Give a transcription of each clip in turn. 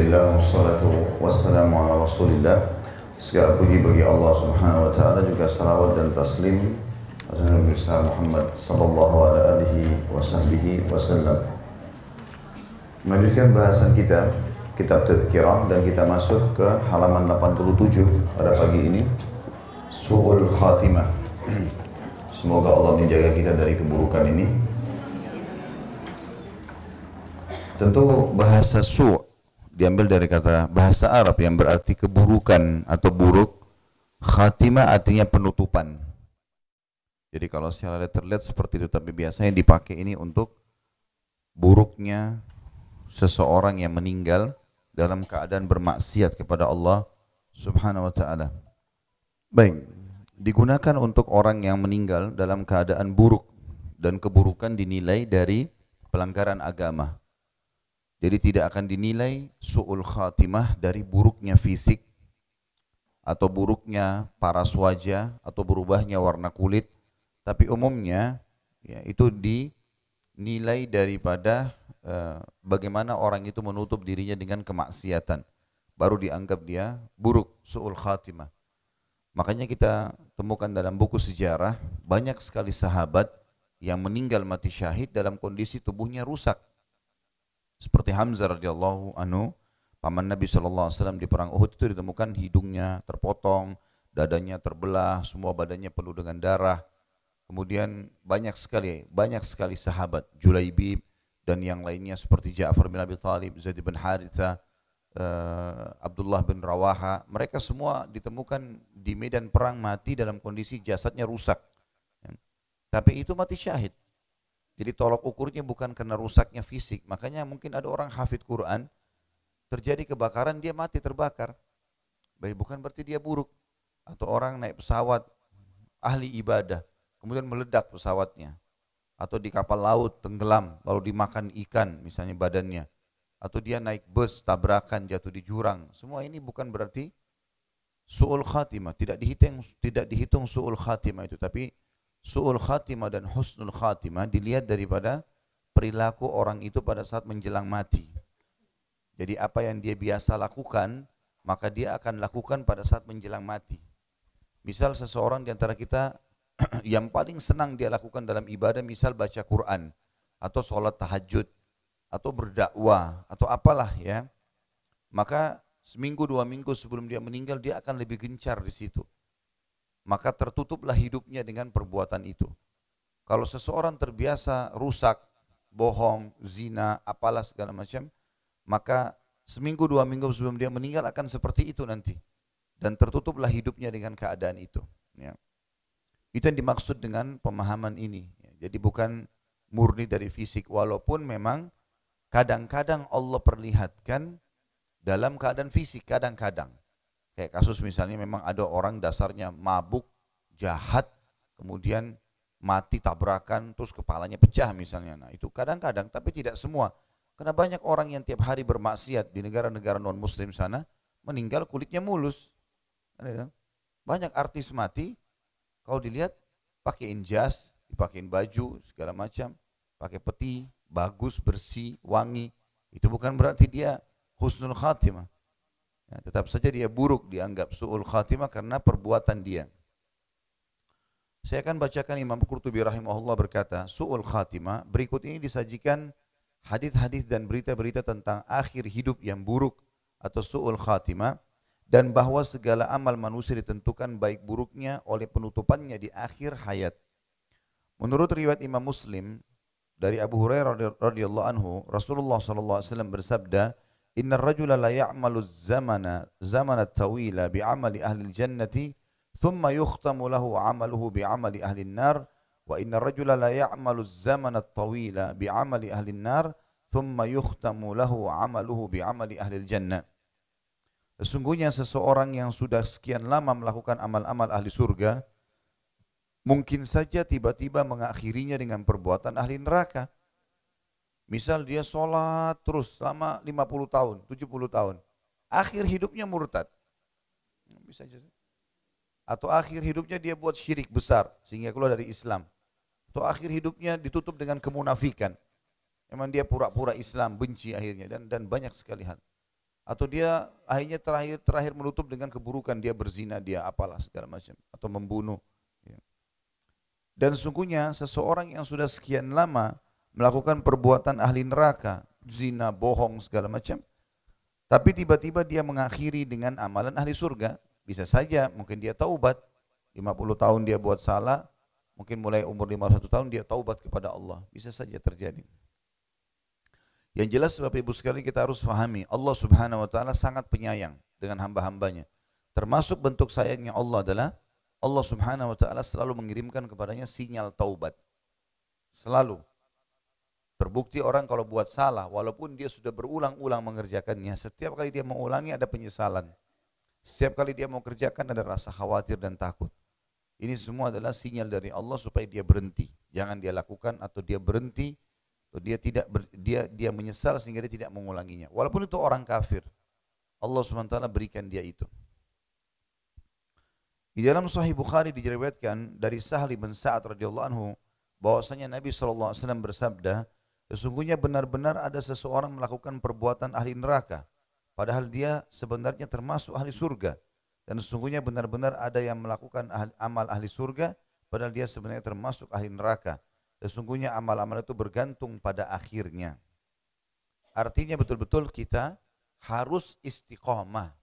Alhamdulillah wassalatu wassalamu ala Rasulillah. Segala puji bagi Allah Subhanahu wa taala, juga salawat dan taslim atas Nabi besar Muhammad sallallahu alaihi wasallam. Melanjutkan bahasan kita kitab Tadhkirah, dan kita masuk ke halaman 87 pada pagi ini, Su'ul Khatimah. Semoga Allah menjaga kita dari keburukan ini. Tentu bahasa su' diambil dari kata bahasa Arab yang berarti keburukan atau buruk. Khatimah artinya penutupan. Jadi kalau secara terlihat seperti itu, tapi biasanya dipakai ini untuk buruknya seseorang yang meninggal dalam keadaan bermaksiat kepada Allah Subhanahu wa taala. Baik, digunakan untuk orang yang meninggal dalam keadaan buruk dan keburukan dinilai dari pelanggaran agama. Jadi tidak akan dinilai su'ul khatimah dari buruknya fisik atau buruknya paras wajah atau berubahnya warna kulit, tapi umumnya ya, itu dinilai daripada bagaimana orang itu menutup dirinya dengan kemaksiatan, baru dianggap dia buruk, su'ul khatimah. Makanya kita temukan dalam buku sejarah banyak sekali sahabat yang meninggal mati syahid dalam kondisi tubuhnya rusak. Seperti Hamzah radhiyallahu anhu, paman Nabi SAW di perang Uhud, itu ditemukan hidungnya terpotong, dadanya terbelah, semua badannya penuh dengan darah. Kemudian banyak sekali sahabat, Julaibib dan yang lainnya seperti Ja'far bin Abi Thalib, Zaid bin Haritha, Abdullah bin Rawaha, mereka semua ditemukan di medan perang mati dalam kondisi jasadnya rusak. Tapi itu mati syahid. Jadi tolok ukurnya bukan karena rusaknya fisik. Makanya mungkin ada orang hafid Quran, terjadi kebakaran, dia mati terbakar. Baik, bukan berarti dia buruk. Atau orang naik pesawat, ahli ibadah, kemudian meledak pesawatnya. Atau di kapal laut tenggelam, lalu dimakan ikan misalnya badannya. Atau dia naik bus, tabrakan, jatuh di jurang. Semua ini bukan berarti su'ul khatimah. Tidak dihitung su'ul khatimah itu. Tapi su'ul khatimah dan husnul khatimah dilihat daripada perilaku orang itu pada saat menjelang mati. Jadi apa yang dia biasa lakukan, maka dia akan lakukan pada saat menjelang mati. Misal seseorang di antara kita yang paling senang dia lakukan dalam ibadah, misal baca Quran, atau sholat tahajud, atau berdakwah, atau apalah ya. Maka seminggu 2 minggu sebelum dia meninggal, dia akan lebih gencar di situ. Maka tertutuplah hidupnya dengan perbuatan itu. Kalau seseorang terbiasa rusak, bohong, zina, apalah segala macam, maka seminggu 2 minggu sebelum dia meninggal akan seperti itu nanti. Dan tertutuplah hidupnya dengan keadaan itu. Ya. Itu yang dimaksud dengan pemahaman ini. Jadi bukan murni dari fisik, walaupun memang kadang-kadang Allah perlihatkan dalam keadaan fisik, kadang-kadang. Kayak kasus misalnya memang ada orang dasarnya mabuk, jahat, kemudian mati tabrakan, terus kepalanya pecah misalnya. Nah itu kadang-kadang, tapi tidak semua. Karena banyak orang yang tiap hari bermaksiat di negara-negara non-muslim sana, meninggal kulitnya mulus. Banyak artis mati, kalau dilihat pakaiin jas, dipakein baju, segala macam, pakai peti, bagus, bersih, wangi. Itu bukan berarti dia husnul khatimah. Ya, tetap saja dia buruk, dianggap su'ul khatimah karena perbuatan dia. Saya akan bacakan Imam Qurtubi rahimahullah berkata, su'ul khatimah, berikut ini disajikan hadis-hadis dan berita-berita tentang akhir hidup yang buruk atau su'ul khatimah, dan bahwa segala amal manusia ditentukan baik buruknya oleh penutupannya di akhir hayat. Menurut riwayat Imam Muslim dari Abu Hurairah radhiyallahu anhu, Rasulullah sallallahu alaihi wasallam bersabda, Inna rajula la ya'malu zamana tawila bi'amali ahli jannati thumma yukhtamu lahu amaluhu bi'amali ahli nar wa inna rajula la ya'malu zamana tawila bi'amali ahli nar thumma yukhtamu lahu amaluhu bi'amali ahli jannah. Sesungguhnya seseorang yang sudah sekian lama melakukan amal-amal ahli surga, mungkin saja tiba-tiba mengakhirinya dengan perbuatan ahli neraka. Misal dia sholat terus selama 50 tahun, 70 tahun. Akhir hidupnya murtad. Bisa saja. Atau akhir hidupnya dia buat syirik besar sehingga keluar dari Islam. Atau akhir hidupnya ditutup dengan kemunafikan. Memang dia pura-pura Islam, benci akhirnya dan banyak sekali hal. Atau dia akhirnya terakhir menutup dengan keburukan, dia berzina, dia apalah segala macam, atau membunuh. Ya. Dan sungguhnya seseorang yang sudah sekian lama melakukan perbuatan ahli neraka, zina, bohong, segala macam, tapi tiba-tiba dia mengakhiri dengan amalan ahli surga, bisa saja mungkin dia taubat, 50 tahun dia buat salah, mungkin mulai umur 51 tahun dia taubat kepada Allah, bisa saja terjadi. Yang jelas Bapak Ibu sekalian kita harus fahami, Allah Subhanahu wa taala sangat penyayang dengan hamba-hambanya. Termasuk bentuk sayangnya Allah adalah Allah Subhanahu wa taala selalu mengirimkan kepadanya sinyal taubat. Selalu. Terbukti orang kalau buat salah, walaupun dia sudah berulang-ulang mengerjakannya, setiap kali dia mengulangi ada penyesalan. Setiap kali dia mau kerjakan ada rasa khawatir dan takut. Ini semua adalah sinyal dari Allah supaya dia berhenti. Jangan dia lakukan atau dia berhenti, atau dia menyesal sehingga dia tidak mengulanginya. Walaupun itu orang kafir, Allah SWT berikan dia itu. Di dalam Sahih Bukhari diriwayatkan dari Sahal bin Sa'ad radhiyallahu anhu bahwasanya Nabi SAW bersabda, sesungguhnya benar-benar ada seseorang melakukan perbuatan ahli neraka, padahal dia sebenarnya termasuk ahli surga. Dan sesungguhnya benar-benar ada yang melakukan amal ahli surga, padahal dia sebenarnya termasuk ahli neraka. Sesungguhnya amal-amal itu bergantung pada akhirnya. Artinya betul-betul kita harus istiqomah.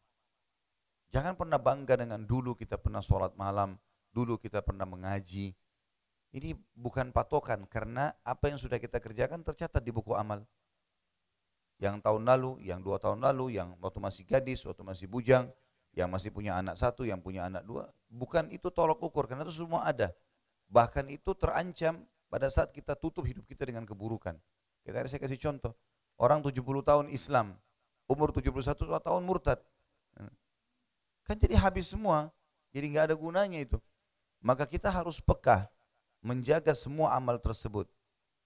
Jangan pernah bangga dengan dulu kita pernah sholat malam, dulu kita pernah mengaji. Ini bukan patokan, karena apa yang sudah kita kerjakan tercatat di buku amal. Yang tahun lalu, yang 2 tahun lalu, yang waktu masih gadis, waktu masih bujang, yang masih punya anak 1, yang punya anak 2. Bukan itu tolok ukur, karena itu semua ada. Bahkan itu terancam pada saat kita tutup hidup kita dengan keburukan. Saya kasih contoh. Orang 70 tahun Islam, umur 71 tahun murtad. Kan jadi habis semua, jadi nggak ada gunanya itu. Maka kita harus peka, menjaga semua amal tersebut.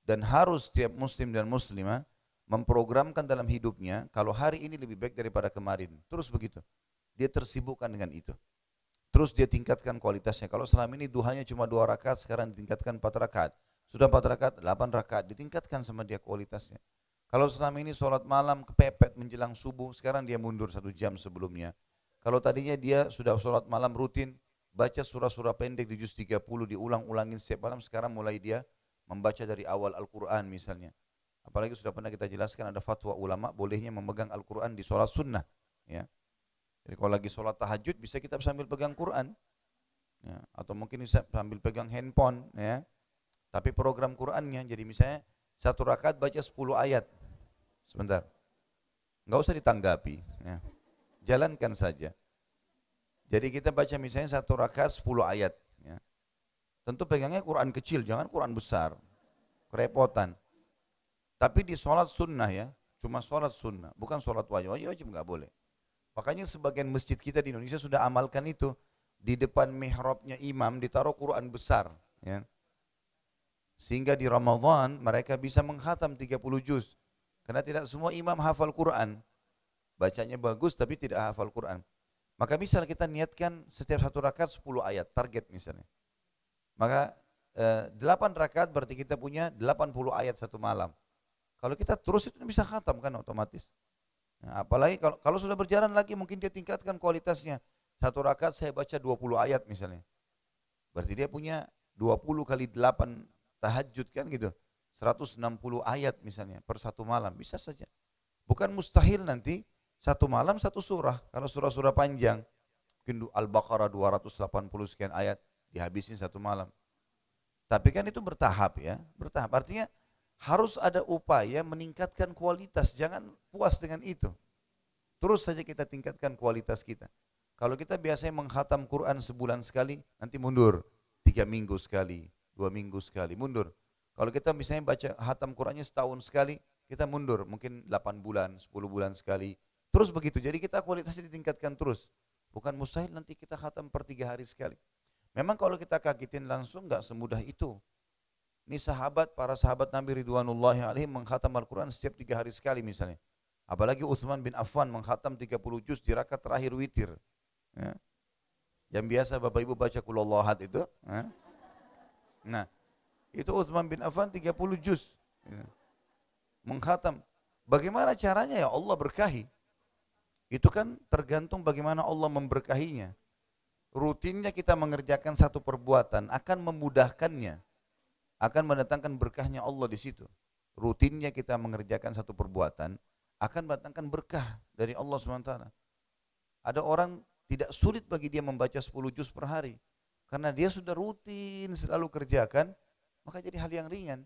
Dan harus setiap muslim dan muslimah memprogramkan dalam hidupnya, kalau hari ini lebih baik daripada kemarin. Terus begitu. Dia tersibukkan dengan itu. Terus dia tingkatkan kualitasnya. Kalau selama ini duhanya cuma 2 rakaat, sekarang ditingkatkan 4 rakaat. Sudah 4 rakaat, 8 rakaat, ditingkatkan sama dia kualitasnya. Kalau selama ini sholat malam kepepet menjelang subuh, sekarang dia mundur 1 jam sebelumnya. Kalau tadinya dia sudah sholat malam rutin, baca surah-surah pendek di juz 30, diulang-ulangin setiap malam, sekarang mulai dia membaca dari awal Al-Quran misalnya. Apalagi sudah pernah kita jelaskan ada fatwa ulama bolehnya memegang Al-Quran di sholat sunnah. Ya. Jadi kalau lagi sholat tahajud bisa kita sambil pegang Quran. Ya. Atau mungkin bisa sambil pegang handphone. Ya. Tapi program Qurannya, jadi misalnya 1 rakaat baca 10 ayat. Sebentar. Nggak usah ditanggapi. Ya. Jalankan saja. Jadi kita baca misalnya 1 rakaat 10 ayat. Ya. Tentu pegangnya Quran kecil, jangan Quran besar. Kerepotan. Tapi di sholat sunnah ya, cuma sholat sunnah, bukan sholat wajib. Wajib nggak boleh. Makanya sebagian masjid kita di Indonesia sudah amalkan itu. Di depan mihrabnya imam ditaruh Quran besar. Ya. Sehingga di Ramadan mereka bisa menghatam 30 juz. Karena tidak semua imam hafal Quran. Bacanya bagus tapi tidak hafal Quran. Maka misal kita niatkan setiap 1 rakaat 10 ayat, target misalnya. Maka 8 rakaat berarti kita punya 80 ayat 1 malam. Kalau kita terus itu bisa khatam kan otomatis. Nah, apalagi kalau sudah berjalan lagi mungkin dia tingkatkan kualitasnya. 1 rakaat saya baca 20 ayat misalnya. Berarti dia punya 20 kali 8 tahajud kan gitu. 160 ayat misalnya per 1 malam, bisa saja. Bukan mustahil nanti 1 malam 1 surah. Kalau surah-surah panjang, mungkin Al-Baqarah 280 sekian ayat, dihabisin 1 malam. Tapi kan itu bertahap ya, bertahap. Artinya harus ada upaya meningkatkan kualitas, jangan puas dengan itu. Terus saja kita tingkatkan kualitas kita. Kalau kita biasanya menghatam Quran sebulan sekali, nanti mundur. 3 minggu sekali, 2 minggu sekali, mundur. Kalau kita misalnya baca hatam Qurannya setahun sekali, kita mundur. Mungkin 8 bulan, 10 bulan sekali. Terus begitu, jadi kita kualitasnya ditingkatkan terus. Bukan mustahil nanti kita khatam per 3 hari sekali. Memang kalau kita kagetin langsung nggak semudah itu. Ini para sahabat Nabi Ridwanullahi alaihim mengkhatam Al-Quran setiap 3 hari sekali misalnya. Apalagi Utsman bin Affan mengkhatam 30 juz di rakaat terakhir witir. Ya. Yang biasa Bapak Ibu baca Qulhuwallahu itu. Ya. Nah, itu Utsman bin Affan 30 juz. Ya. Mengkhatam. Bagaimana caranya ya Allah berkahi. Itu kan tergantung bagaimana Allah memberkahinya. Rutinnya kita mengerjakan satu perbuatan akan memudahkannya, akan mendatangkan berkahnya Allah di situ. Rutinnya kita mengerjakan satu perbuatan akan mendatangkan berkah dari Allah SWT. Ada orang tidak sulit bagi dia membaca 10 juz per hari. Karena dia sudah rutin selalu kerjakan, maka jadi hal yang ringan.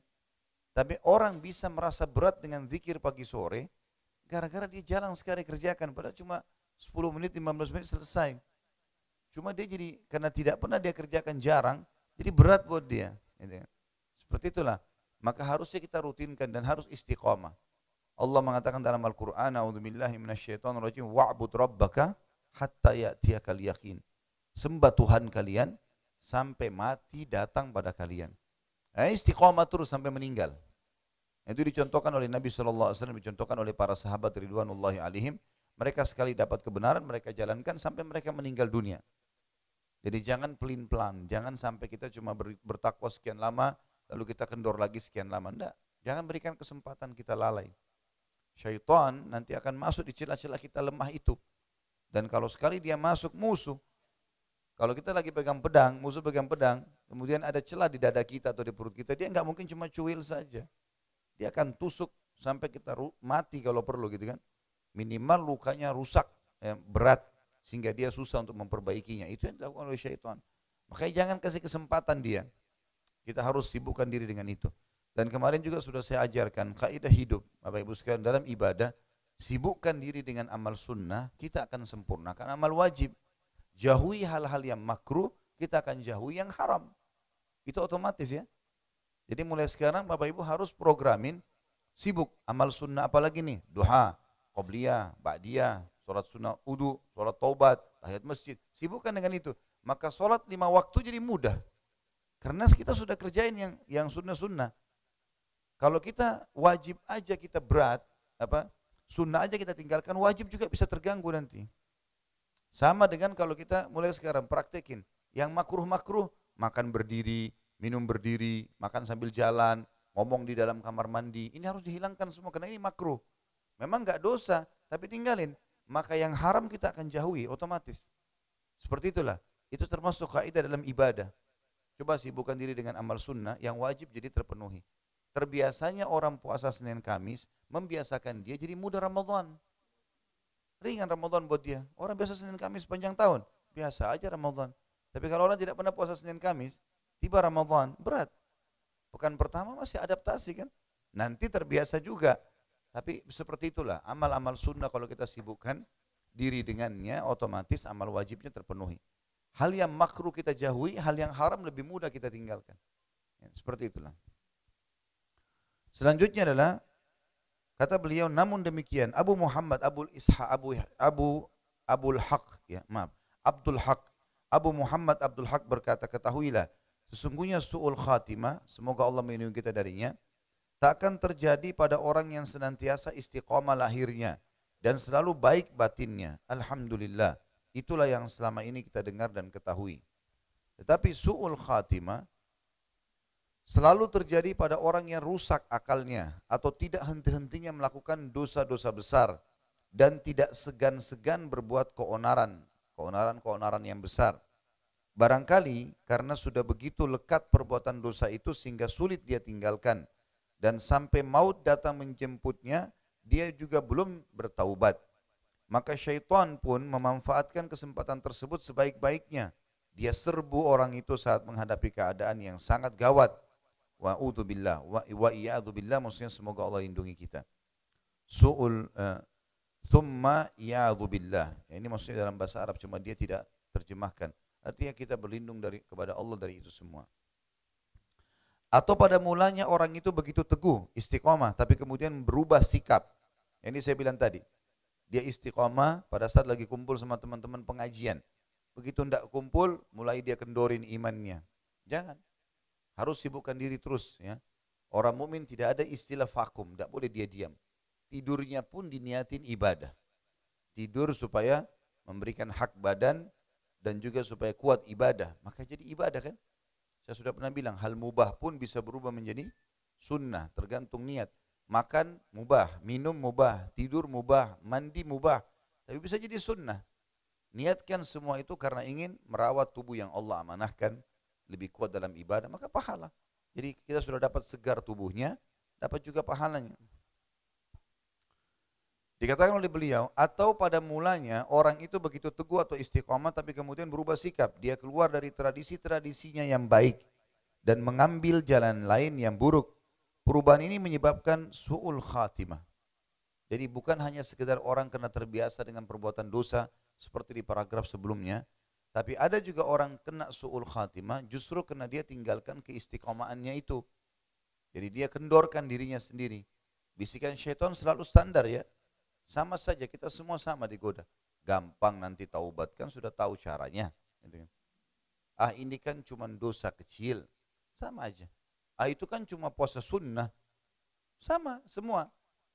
Tapi orang bisa merasa berat dengan zikir pagi sore, gara-gara dia jarang sekali kerjakan, padahal cuma 10 menit, 15 menit selesai. Cuma dia jadi, karena tidak pernah dia kerjakan jarang, jadi berat buat dia. Seperti itulah. Maka harusnya kita rutinkan dan harus istiqamah. Allah mengatakan dalam Al-Quran, A'udzubillahi minasyaitonirrajim, wa'bud rabbaka hatta ya'tiyakal yaqin. Sembah Tuhan kalian sampai mati datang pada kalian. Istiqamah terus sampai meninggal. Itu dicontohkan oleh Nabi SAW, dicontohkan oleh para sahabat ridwanullahi alaihim. Mereka sekali dapat kebenaran, mereka jalankan sampai mereka meninggal dunia. Jadi jangan pelin-pelan, jangan sampai kita cuma bertakwa sekian lama, lalu kita kendor lagi sekian lama. Enggak, jangan berikan kesempatan kita lalai. Syaitan nanti akan masuk di celah-celah kita lemah itu. Dan kalau sekali dia masuk musuh, kalau kita lagi pegang pedang, musuh pegang pedang, kemudian ada celah di dada kita atau di perut kita, dia nggak mungkin cuma cuil saja. Dia akan tusuk sampai kita mati kalau perlu gitu kan. Minimal lukanya rusak, berat, sehingga dia susah untuk memperbaikinya. Itu yang dilakukan oleh syaitan. Makanya jangan kasih kesempatan dia. Kita harus sibukkan diri dengan itu. Dan kemarin juga sudah saya ajarkan kaidah hidup, Bapak Ibu sekalian, dalam ibadah, sibukkan diri dengan amal sunnah, kita akan sempurnakan amal wajib. Jauhi hal-hal yang makruh, kita akan jauhi yang haram. Itu otomatis ya. Jadi mulai sekarang Bapak Ibu harus programin sibuk amal sunnah, apalagi nih, duha, qobliyah, ba'diyah, sholat sunnah wudu, sholat taubat, tahiyat masjid. Sibukkan dengan itu. Maka sholat 5 waktu jadi mudah. Karena kita sudah kerjain yang sunnah-sunnah. Kalau kita wajib aja kita berat, sunnah aja kita tinggalkan, wajib juga bisa terganggu nanti. Sama dengan kalau kita mulai sekarang praktekin yang makruh-makruh, makan berdiri, minum berdiri, makan sambil jalan, ngomong di dalam kamar mandi, ini harus dihilangkan semua karena ini makruh. Memang enggak dosa, tapi tinggalin. Maka yang haram kita akan jauhi otomatis. Seperti itulah. Itu termasuk kaidah dalam ibadah. Coba sibukkan diri dengan amal sunnah yang wajib jadi terpenuhi. Terbiasanya orang puasa Senin Kamis membiasakan dia jadi mudah Ramadan. Ringan Ramadan buat dia. Orang biasa Senin Kamis panjang tahun, biasa aja Ramadan. Tapi kalau orang tidak pernah puasa Senin Kamis, tiba Ramadan, berat. Pekan pertama masih adaptasi kan. Nanti terbiasa juga. Tapi seperti itulah, amal-amal sunnah kalau kita sibukkan diri dengannya, otomatis amal wajibnya terpenuhi. Hal yang makruh kita jauhi, hal yang haram lebih mudah kita tinggalkan. Ya, seperti itulah. Selanjutnya adalah kata beliau, namun demikian Abu Muhammad Abul Haq, ya maaf, Abdul Haq, Abu Muhammad Abdul Haq berkata, ketahuilah sesungguhnya su'ul khatimah, semoga Allah melindungi kita darinya, tak akan terjadi pada orang yang senantiasa istiqamah lahirnya dan selalu baik batinnya. Alhamdulillah, itulah yang selama ini kita dengar dan ketahui. Tetapi su'ul khatimah selalu terjadi pada orang yang rusak akalnya atau tidak henti-hentinya melakukan dosa-dosa besar dan tidak segan-segan berbuat keonaran yang besar. Barangkali karena sudah begitu lekat perbuatan dosa itu sehingga sulit dia tinggalkan dan sampai maut datang menjemputnya dia juga belum bertaubat. Maka syaitan pun memanfaatkan kesempatan tersebut sebaik-baiknya. Dia serbu orang itu saat menghadapi keadaan yang sangat gawat. Wa'udzubillah wa iya'udzubillah, maksudnya semoga Allah lindungi kita. Thumma ya'udzubillah. Ini maksudnya dalam bahasa Arab, cuma dia tidak terjemahkan. Artinya kita berlindung kepada Allah dari itu semua. Atau pada mulanya orang itu begitu teguh, istiqomah, tapi kemudian berubah sikap. Ini saya bilang tadi. Dia istiqomah pada saat lagi kumpul sama teman-teman pengajian. Begitu tidak kumpul, mulai dia kendorin imannya. Jangan. Harus sibukkan diri terus ya. Orang mukmin tidak ada istilah vakum, tidak boleh dia diam. Tidurnya pun diniatin ibadah. Tidur supaya memberikan hak badan dan juga supaya kuat ibadah. Maka jadi ibadah kan. Saya sudah pernah bilang hal mubah pun bisa berubah menjadi sunnah, tergantung niat. Makan mubah, minum mubah, tidur mubah, mandi mubah. tapi bisa jadi sunnah. Niatkan semua itu karena ingin merawat tubuh yang Allah amanahkan, lebih kuat dalam ibadah, maka pahala. Jadi kita sudah dapat segar tubuhnya, dapat juga pahalanya. Dikatakan oleh beliau, atau pada mulanya orang itu begitu teguh atau istiqomah tapi kemudian berubah sikap. Dia keluar dari tradisi-tradisinya yang baik dan mengambil jalan lain yang buruk. Perubahan ini menyebabkan su'ul khatimah. Jadi bukan hanya sekedar orang kena terbiasa dengan perbuatan dosa seperti di paragraf sebelumnya, tapi ada juga orang kena su'ul khatimah justru karena dia tinggalkan keistiqomahannya itu. Jadi dia kendorkan dirinya sendiri. Bisikan syaitan selalu standar ya. Sama saja, kita semua sama digoda. Gampang nanti taubat, kan sudah tahu caranya. Ah ini kan cuma dosa kecil, sama aja. Ah itu kan cuma puasa sunnah, sama semua.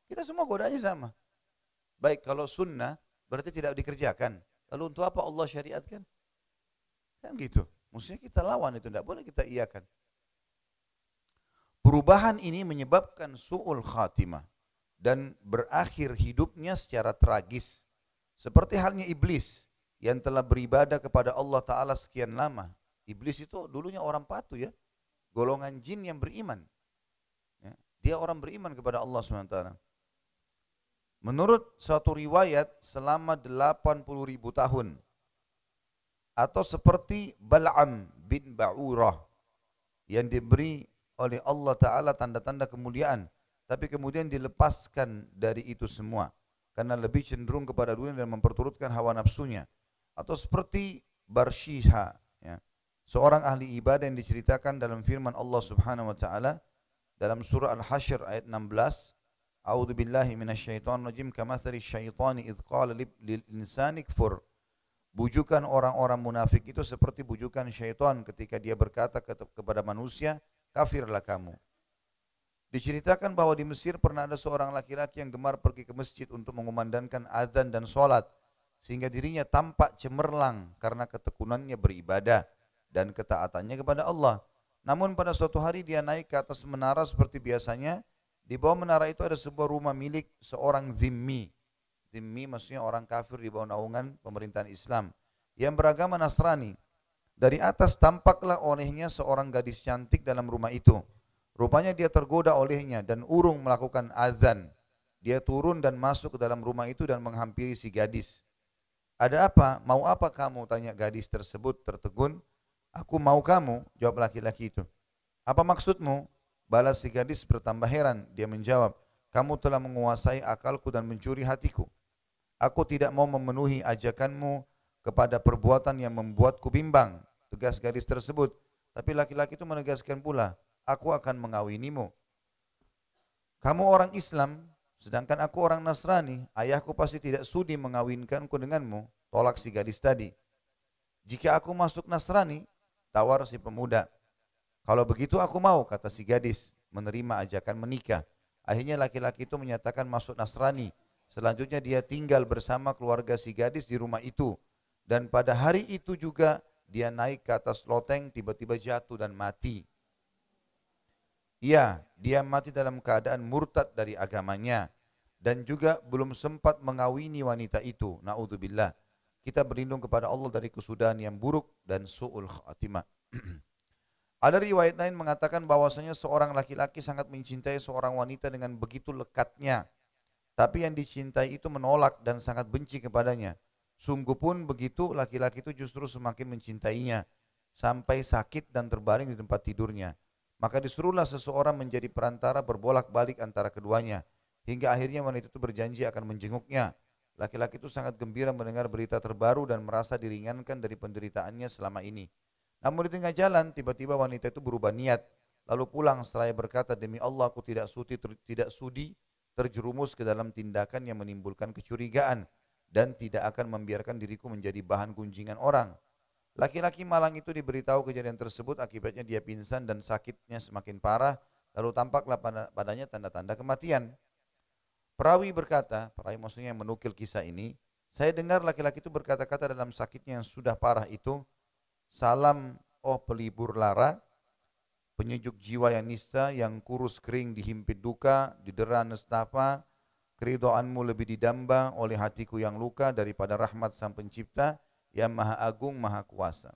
Kita semua godaannya sama. Baik, kalau sunnah berarti tidak dikerjakan. Lalu untuk apa Allah syariatkan? Kan gitu. Maksudnya kita lawan itu, tidak boleh kita iakan. Perubahan ini menyebabkan su'ul khatimah dan berakhir hidupnya secara tragis. Seperti halnya iblis yang telah beribadah kepada Allah Ta'ala sekian lama. Iblis itu dulunya orang patuh ya, golongan jin yang beriman. Ya, dia orang beriman kepada Allah SWT. Menurut suatu riwayat selama 80.000 tahun. Atau seperti Bal'am bin Ba'urah yang diberi oleh Allah Ta'ala tanda-tanda kemuliaan. Tapi kemudian dilepaskan dari itu semua. Karena lebih cenderung kepada dunia dan memperturutkan hawa nafsunya. Atau seperti Barshiha. Ya, seorang ahli ibadah yang diceritakan dalam firman Allah Subhanahu Wa Ta'ala. Dalam surah Al-Hashr ayat 16. A'udzu billahi minasyaitonir rajim kamatsali syaitani idz qala lil insani kfur. Bujukan orang-orang munafik itu seperti bujukan syaitan ketika dia berkata kepada manusia, kafirlah kamu. Diceritakan bahwa di Mesir pernah ada seorang laki-laki yang gemar pergi ke masjid untuk mengumandangkan azan dan sholat, sehingga dirinya tampak cemerlang karena ketekunannya beribadah dan ketaatannya kepada Allah. Namun pada suatu hari dia naik ke atas menara seperti biasanya. Di bawah menara itu ada sebuah rumah milik seorang zimmi. Zimmi maksudnya orang kafir di bawah naungan pemerintahan Islam yang beragama Nasrani. Dari atas tampaklah olehnya seorang gadis cantik dalam rumah itu. Rupanya dia tergoda olehnya dan urung melakukan azan. Dia turun dan masuk ke dalam rumah itu dan menghampiri si gadis. Ada apa? Mau apa kamu? Tanya gadis tersebut tertegun. Aku mau kamu, jawab laki-laki itu. Apa maksudmu? Balas si gadis bertambah heran. Dia menjawab, kamu telah menguasai akalku dan mencuri hatiku. Aku tidak mau memenuhi ajakanmu kepada perbuatan yang membuatku bimbang. Tegas gadis tersebut. Tapi laki-laki itu menegaskan pula, aku akan mengawinimu. Kamu orang Islam, sedangkan aku orang Nasrani. Ayahku pasti tidak sudi mengawinkanku denganmu. Tolak si gadis tadi. Jika aku masuk Nasrani, tawar si pemuda. Kalau begitu aku mau, kata si gadis, menerima ajakan menikah. Akhirnya laki-laki itu menyatakan masuk Nasrani. Selanjutnya dia tinggal bersama keluarga si gadis di rumah itu. Dan pada hari itu juga dia naik ke atas loteng, tiba-tiba jatuh dan mati. Ya, dia mati dalam keadaan murtad dari agamanya. Dan juga belum sempat mengawini wanita itu. Na'udzubillah. Kita berlindung kepada Allah dari kesudahan yang buruk dan su'ul khatimah. Ada riwayat lain mengatakan bahwasanya seorang laki-laki sangat mencintai seorang wanita dengan begitu lekatnya. Tapi yang dicintai itu menolak dan sangat benci kepadanya. Sungguh pun begitu laki-laki itu justru semakin mencintainya. Sampai sakit dan terbaring di tempat tidurnya. Maka disuruhlah seseorang menjadi perantara berbolak-balik antara keduanya. Hingga akhirnya wanita itu berjanji akan menjenguknya. Laki-laki itu sangat gembira mendengar berita terbaru dan merasa diringankan dari penderitaannya selama ini. Namun di tengah jalan tiba-tiba wanita itu berubah niat. Lalu pulang seraya berkata, demi Allah aku tidak sudi terjerumus ke dalam tindakan yang menimbulkan kecurigaan. Dan tidak akan membiarkan diriku menjadi bahan gunjingan orang. Laki-laki malang itu diberitahu kejadian tersebut, akibatnya dia pingsan dan sakitnya semakin parah. Lalu tampaklah padanya tanda-tanda kematian. Perawi berkata, perawi maksudnya yang menukil kisah ini, saya dengar laki-laki itu berkata-kata dalam sakitnya yang sudah parah itu, salam oh pelibur lara, penyejuk jiwa yang nista, yang kurus kering dihimpit duka, didera nestafa, Keridhaanmu lebih didamba oleh hatiku yang luka daripada rahmat Sang Pencipta yang Maha Agung, Maha Kuasa.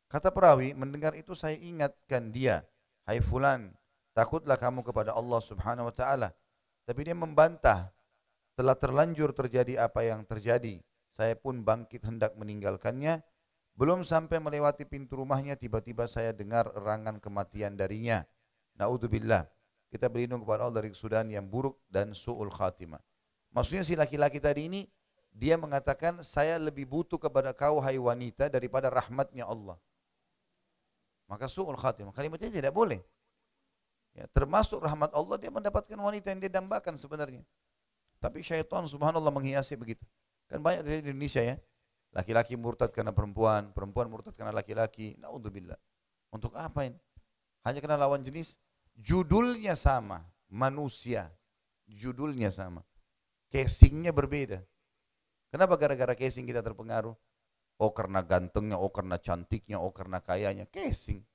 Kata perawi, mendengar itu saya ingatkan dia, hai fulan, takutlah kamu kepada Allah Subhanahu wa taala. Tapi dia membantah, telah terlanjur terjadi apa yang terjadi. Saya pun bangkit hendak meninggalkannya. Belum sampai melewati pintu rumahnya, tiba-tiba saya dengar erangan kematian darinya. Naudzubillah. Kita berlindung kepada Allah dari kesudahan yang buruk dan su'ul khatimah. Maksudnya si laki-laki tadi ini, dia mengatakan, saya lebih butuh kepada kau hai wanita daripada rahmatnya Allah. Maka su'ul khatimah, kalimatnya tidak boleh. Ya, termasuk rahmat Allah, dia mendapatkan wanita yang dia dambakan sebenarnya. Tapi syaitan subhanallah menghiasi begitu. Kan banyak di Indonesia ya. Laki-laki murtad karena perempuan, perempuan murtad karena laki-laki. Naudzubillah. Untuk apa ini? Hanya karena lawan jenis. Judulnya sama, manusia. Judulnya sama. Casingnya berbeda. Kenapa gara-gara casing kita terpengaruh? Oh karena gantengnya, oh karena cantiknya, oh karena kayanya. Casing.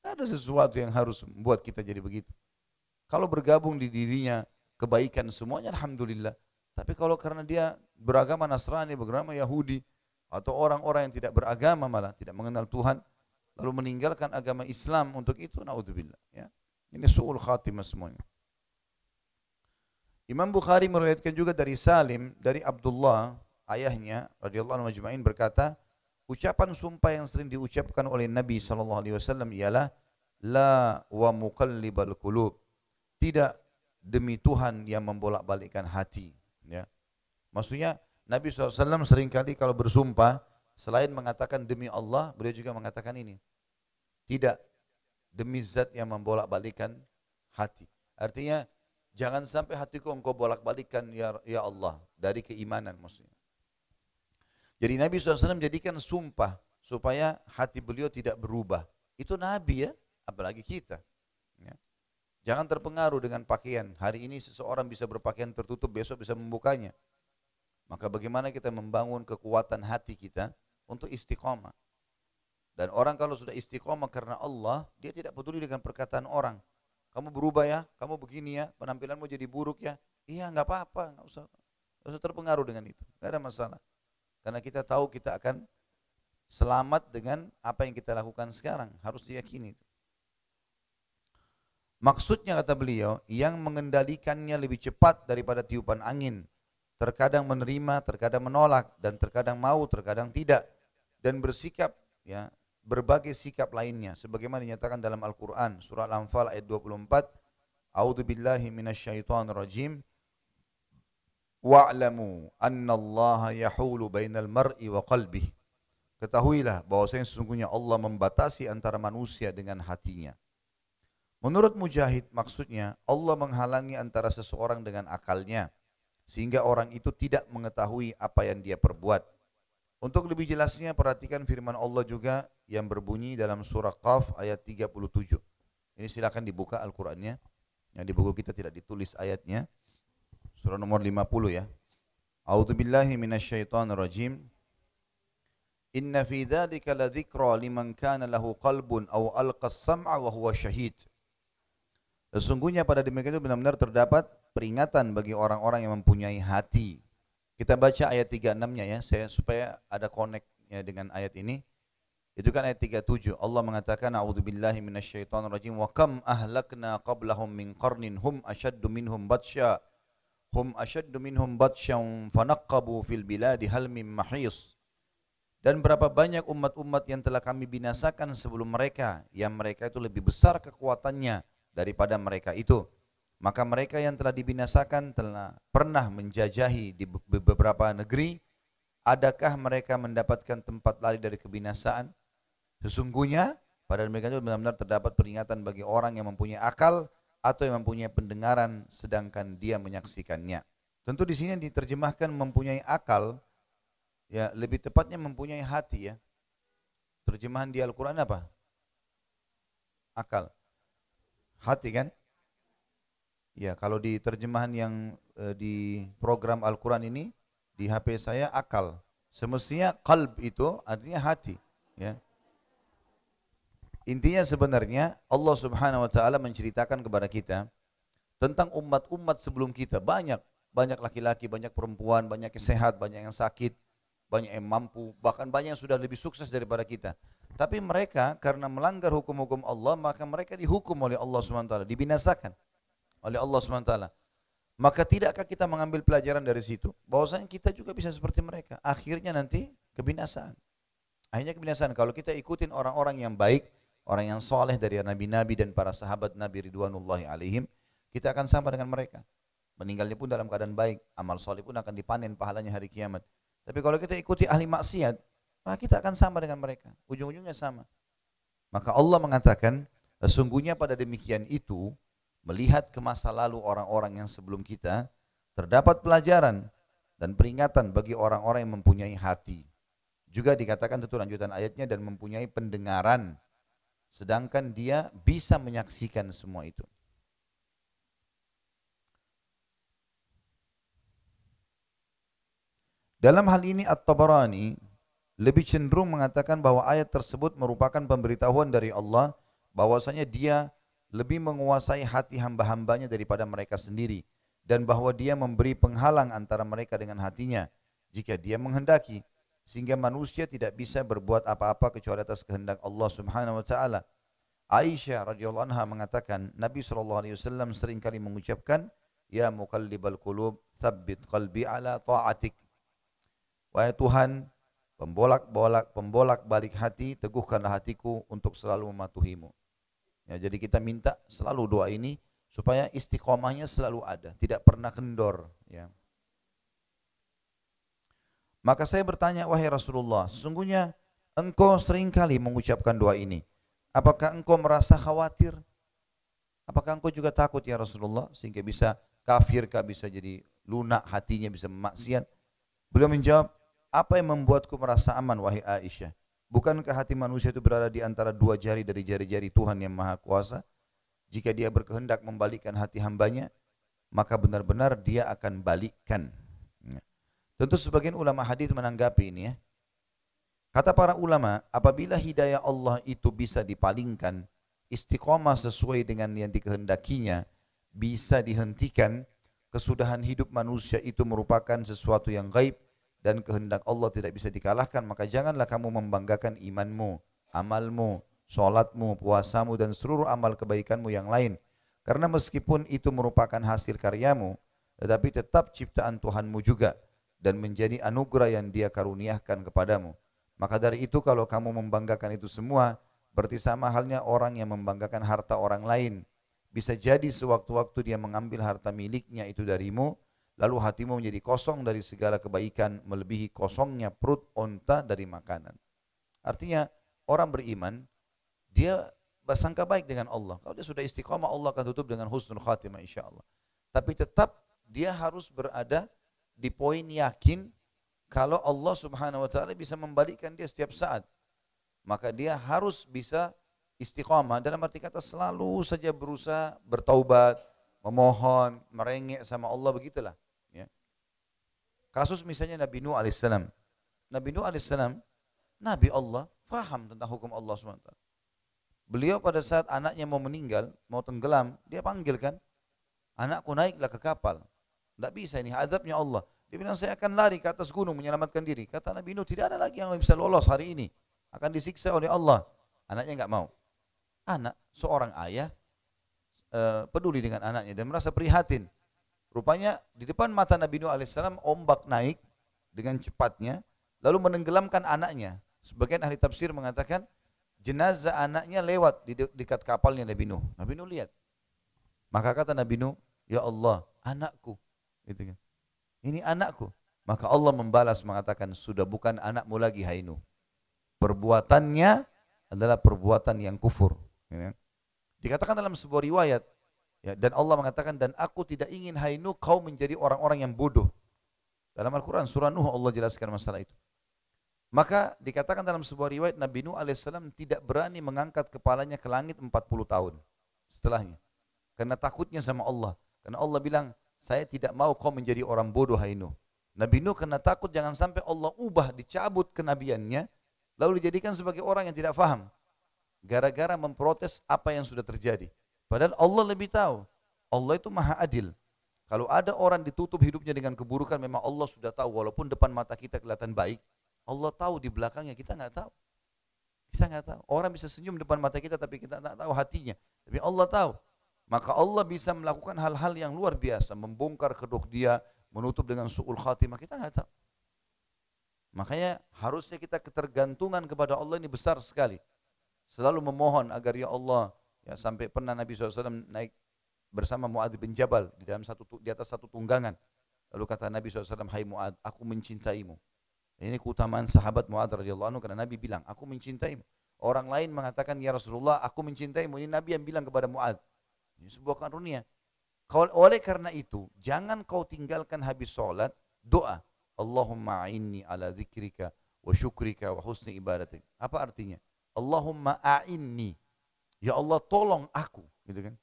Ada sesuatu yang harus membuat kita jadi begitu. Kalau bergabung di dirinya kebaikan semuanya, alhamdulillah. Tapi kalau karena dia beragama Nasrani, beragama Yahudi, atau orang-orang yang tidak beragama malah tidak mengenal Tuhan, lalu meninggalkan agama Islam untuk itu, naudzubillah. Ya. Ini su'ul khatimah semuanya. Imam Bukhari meriwayatkan juga dari Salim, dari Abdullah, ayahnya, radhiyallahu anhu majma'in berkata, ucapan sumpah yang sering diucapkan oleh Nabi SAW ialah, la wa muqallibal qulub. Tidak demi Tuhan yang membolak-balikkan hati. Ya. Maksudnya, Nabi SAW seringkali kalau bersumpah, selain mengatakan demi Allah, beliau juga mengatakan ini. Tidak demi zat yang membolak-balikkan hati. Artinya, jangan sampai hatiku engkau bolak-balikkan ya Allah. Dari keimanan maksudnya. Jadi Nabi SAW menjadikan sumpah supaya hati beliau tidak berubah. Itu Nabi ya, apalagi kita. Ya. Jangan terpengaruh dengan pakaian. Hari ini seseorang bisa berpakaian tertutup, besok bisa membukanya. Maka bagaimana kita membangun kekuatan hati kita untuk istiqamah. Dan orang kalau sudah istiqamah karena Allah, dia tidak peduli dengan perkataan orang. Kamu berubah ya, kamu begini ya, penampilanmu jadi buruk ya. Iya nggak apa-apa, nggak usah terpengaruh dengan itu, nggak ada masalah. Karena kita tahu kita akan selamat dengan apa yang kita lakukan sekarang, harus diyakini itu. Maksudnya kata beliau, yang mengendalikannya lebih cepat daripada tiupan angin. Terkadang menerima, terkadang menolak, dan terkadang mau, terkadang tidak. Dan bersikap, ya, berbagai sikap lainnya. Sebagaimana dinyatakan dalam Al-Quran, surah Al-Anfal ayat 24. A'udzu billahi minasyaitonir rajim. Wa'lamu annallaha yahulu bainal mar'i wa qalbih. Ketahuilah bahwasanya sesungguhnya Allah membatasi antara manusia dengan hatinya. Menurut Mujahid, maksudnya Allah menghalangi antara seseorang dengan akalnya, sehingga orang itu tidak mengetahui apa yang dia perbuat. Untuk lebih jelasnya, perhatikan firman Allah juga yang berbunyi dalam surah Qaf ayat 37. Ini silakan dibuka Al-Qur'annya. Yang di buku kita tidak ditulis ayatnya. Surah nomor 50 ya. A'udzu billahi minasyaitonir rajim. Inna fi dzalika ladzikra liman kana lahu qalbun aw alqa as-sam'a wa huwa syahid. Sesungguhnya pada demikian itu benar-benar terdapat peringatan bagi orang-orang yang mempunyai hati. Kita baca ayat 36-nya ya, supaya ada connect-nya dengan ayat ini. Itu kan ayat 37. Allah mengatakan, a'udzubillahi minasyaitonirrajim, wa kam ahlakna qablahum min qarnin hum ashaddu minhum batsya fanaqqabu fil biladi hal min mahis. Dan berapa banyak umat-umat yang telah kami binasakan sebelum mereka, yang mereka itu lebih besar kekuatannya daripada mereka itu. Maka mereka yang telah dibinasakan telah pernah menjajahi di beberapa negeri. Adakah mereka mendapatkan tempat lari dari kebinasaan? Sesungguhnya pada mereka itu benar-benar terdapat peringatan bagi orang yang mempunyai akal atau yang mempunyai pendengaran sedangkan dia menyaksikannya. Tentu di sini diterjemahkan mempunyai akal, ya lebih tepatnya mempunyai hati ya. Terjemahan di Al-Quran apa? Akal. Hati kan? Ya, kalau di terjemahan yang di program Al-Quran ini, di HP saya akal. Semestinya qalb itu artinya hati. Ya. Intinya sebenarnya Allah Subhanahu Wa Taala menceritakan kepada kita tentang umat-umat sebelum kita banyak. banyak laki-laki, banyak perempuan, banyak yang sehat, banyak yang sakit, banyak yang mampu, bahkan banyak yang sudah lebih sukses daripada kita. Tapi mereka karena melanggar hukum-hukum Allah, maka mereka dihukum oleh Allah SWT, dibinasakan oleh Allah SWT. Maka tidakkah kita mengambil pelajaran dari situ? Bahwasanya kita juga bisa seperti mereka. Akhirnya nanti kebinasaan. Akhirnya kebinasaan. Kalau kita ikutin orang-orang yang baik, orang yang soleh dari nabi-nabi dan para sahabat Nabi Ridwanullahi alaihim, kita akan sama dengan mereka. Meninggalnya pun dalam keadaan baik. Amal soleh pun akan dipanen pahalanya hari kiamat. Tapi kalau kita ikuti ahli maksiat, maka kita akan sama dengan mereka. Ujung-ujungnya sama. Maka Allah mengatakan, sesungguhnya pada demikian itu, melihat ke masa lalu orang-orang yang sebelum kita, terdapat pelajaran dan peringatan bagi orang-orang yang mempunyai hati. Juga dikatakan tentu lanjutan ayatnya, dan mempunyai pendengaran, sedangkan dia bisa menyaksikan semua itu. Dalam hal ini At-Tabarani lebih cenderung mengatakan bahwa ayat tersebut merupakan pemberitahuan dari Allah bahwasanya dia lebih menguasai hati hamba-hambanya daripada mereka sendiri, dan bahwa dia memberi penghalang antara mereka dengan hatinya jika dia menghendaki, sehingga manusia tidak bisa berbuat apa-apa kecuali atas kehendak Allah Subhanahu wa taala. Aisyah radhiyallahu anha mengatakan Nabi SAW seringkali mengucapkan, ya muqallibal qulub tsabbit qalbi ala ta'atik. Wahai Tuhan, pembolak-balik hati, teguhkanlah hatiku untuk selalu mematuhimu. Ya, jadi kita minta selalu doa ini supaya istiqomahnya selalu ada, tidak pernah kendor. Ya. Maka saya bertanya, wahai Rasulullah, sesungguhnya engkau seringkali mengucapkan doa ini. Apakah engkau merasa khawatir? Apakah engkau juga takut ya Rasulullah? Sehingga bisa kafir, bisa jadi lunak hatinya, bisa memaksiat. Beliau menjawab, apa yang membuatku merasa aman wahai Aisyah? Bukankah hati manusia itu berada di antara dua jari dari jari-jari Tuhan yang Maha Kuasa? Jika dia berkehendak membalikkan hati hambanya, maka benar-benar dia akan balikkan. Tentu sebagian ulama hadis menanggapi ini ya. Kata para ulama, apabila hidayah Allah itu bisa dipalingkan, istiqomah sesuai dengan yang dikehendakinya bisa dihentikan, kesudahan hidup manusia itu merupakan sesuatu yang gaib, dan kehendak Allah tidak bisa dikalahkan, maka janganlah kamu membanggakan imanmu, amalmu, sholatmu, puasamu, dan seluruh amal kebaikanmu yang lain. Karena meskipun itu merupakan hasil karyamu, tetapi tetap ciptaan Tuhanmu juga, dan menjadi anugerah yang Dia karuniakan kepadamu. Maka dari itu kalau kamu membanggakan itu semua, berarti sama halnya orang yang membanggakan harta orang lain. Bisa jadi sewaktu-waktu dia mengambil harta miliknya itu darimu, lalu hatimu menjadi kosong dari segala kebaikan, melebihi kosongnya perut onta dari makanan. Artinya orang beriman, dia bersangka baik dengan Allah. Kalau dia sudah istiqamah, Allah akan tutup dengan husnul khatimah insyaAllah. Tapi tetap dia harus berada di poin yakin kalau Allah Subhanahu wa taala bisa membalikkan dia setiap saat. Maka dia harus bisa istiqamah, dalam arti kata selalu saja berusaha bertaubat, memohon, merengek sama Allah, begitulah. Ya. Kasus misalnya Nabi Nuh alaihissalam. Nabi Nuh alaihissalam, Nabi Allah, faham tentang hukum Allah SWT. Beliau pada saat anaknya mau meninggal, mau tenggelam, dia panggilkan, anakku naiklah ke kapal. Tidak bisa, ini azabnya Allah. Dia bilang, saya akan lari ke atas gunung menyelamatkan diri. Kata Nabi Nuh, tidak ada lagi yang bisa lolos hari ini. Akan disiksa oleh Allah. Anaknya enggak mau. Anak, seorang ayah, peduli dengan anaknya dan merasa prihatin. Rupanya di depan mata Nabi Nuh alaihissalam ombak naik dengan cepatnya lalu menenggelamkan anaknya. Sebagian ahli tafsir mengatakan jenazah anaknya lewat di dekat kapalnya Nabi Nuh. Nabi Nuh lihat. Maka kata Nabi Nuh, ya Allah, anakku. Gitu kan. Ini anakku. Maka Allah membalas mengatakan, sudah bukan anakmu lagi hai Nuh. Perbuatannya adalah perbuatan yang kufur. Ya. Dikatakan dalam sebuah riwayat, ya, dan Allah mengatakan, dan aku tidak ingin hai Nuh kau menjadi orang-orang yang bodoh. Dalam Al-Quran surah Nuh Allah jelaskan masalah itu. Maka dikatakan dalam sebuah riwayat Nabi Nuh alaihissalam tidak berani mengangkat kepalanya ke langit 40 tahun setelahnya. Karena takutnya sama Allah. Karena Allah bilang, saya tidak mau kau menjadi orang bodoh hai Nuh. Nabi Nuh karena takut jangan sampai Allah ubah, dicabut kenabiannya, lalu dijadikan sebagai orang yang tidak faham. Gara-gara memprotes apa yang sudah terjadi. Padahal Allah lebih tahu. Allah itu maha adil. Kalau ada orang ditutup hidupnya dengan keburukan, memang Allah sudah tahu. Walaupun depan mata kita kelihatan baik, Allah tahu di belakangnya, kita nggak tahu. Kita nggak tahu. Orang bisa senyum depan mata kita, tapi kita nggak tahu hatinya. Tapi Allah tahu. Maka Allah bisa melakukan hal-hal yang luar biasa, membongkar kedok dia, menutup dengan su'ul khatimah, kita nggak tahu. Makanya harusnya kita ketergantungan kepada Allah ini besar sekali. Selalu memohon agar ya Allah, ya sampai pernah Nabi SAW naik bersama Mu'adz bin Jabal di atas satu tunggangan. Lalu kata Nabi SAW, hai Mu'adz, aku mencintaimu. Ini keutamaan sahabat Mu'adz radhiyallahu anhu, karena Nabi bilang, aku mencintaimu. Orang lain mengatakan, ya Rasulullah, aku mencintaimu. Ini Nabi yang bilang kepada Mu'adz. Ini sebuah karunia. Oleh karena itu, jangan kau tinggalkan habis sholat, doa. Allahumma a'inni ala dzikrika wa syukrika wa husni ibadatik. Apa artinya? Allahumma a'inni. Ya Allah tolong aku, gitu kan?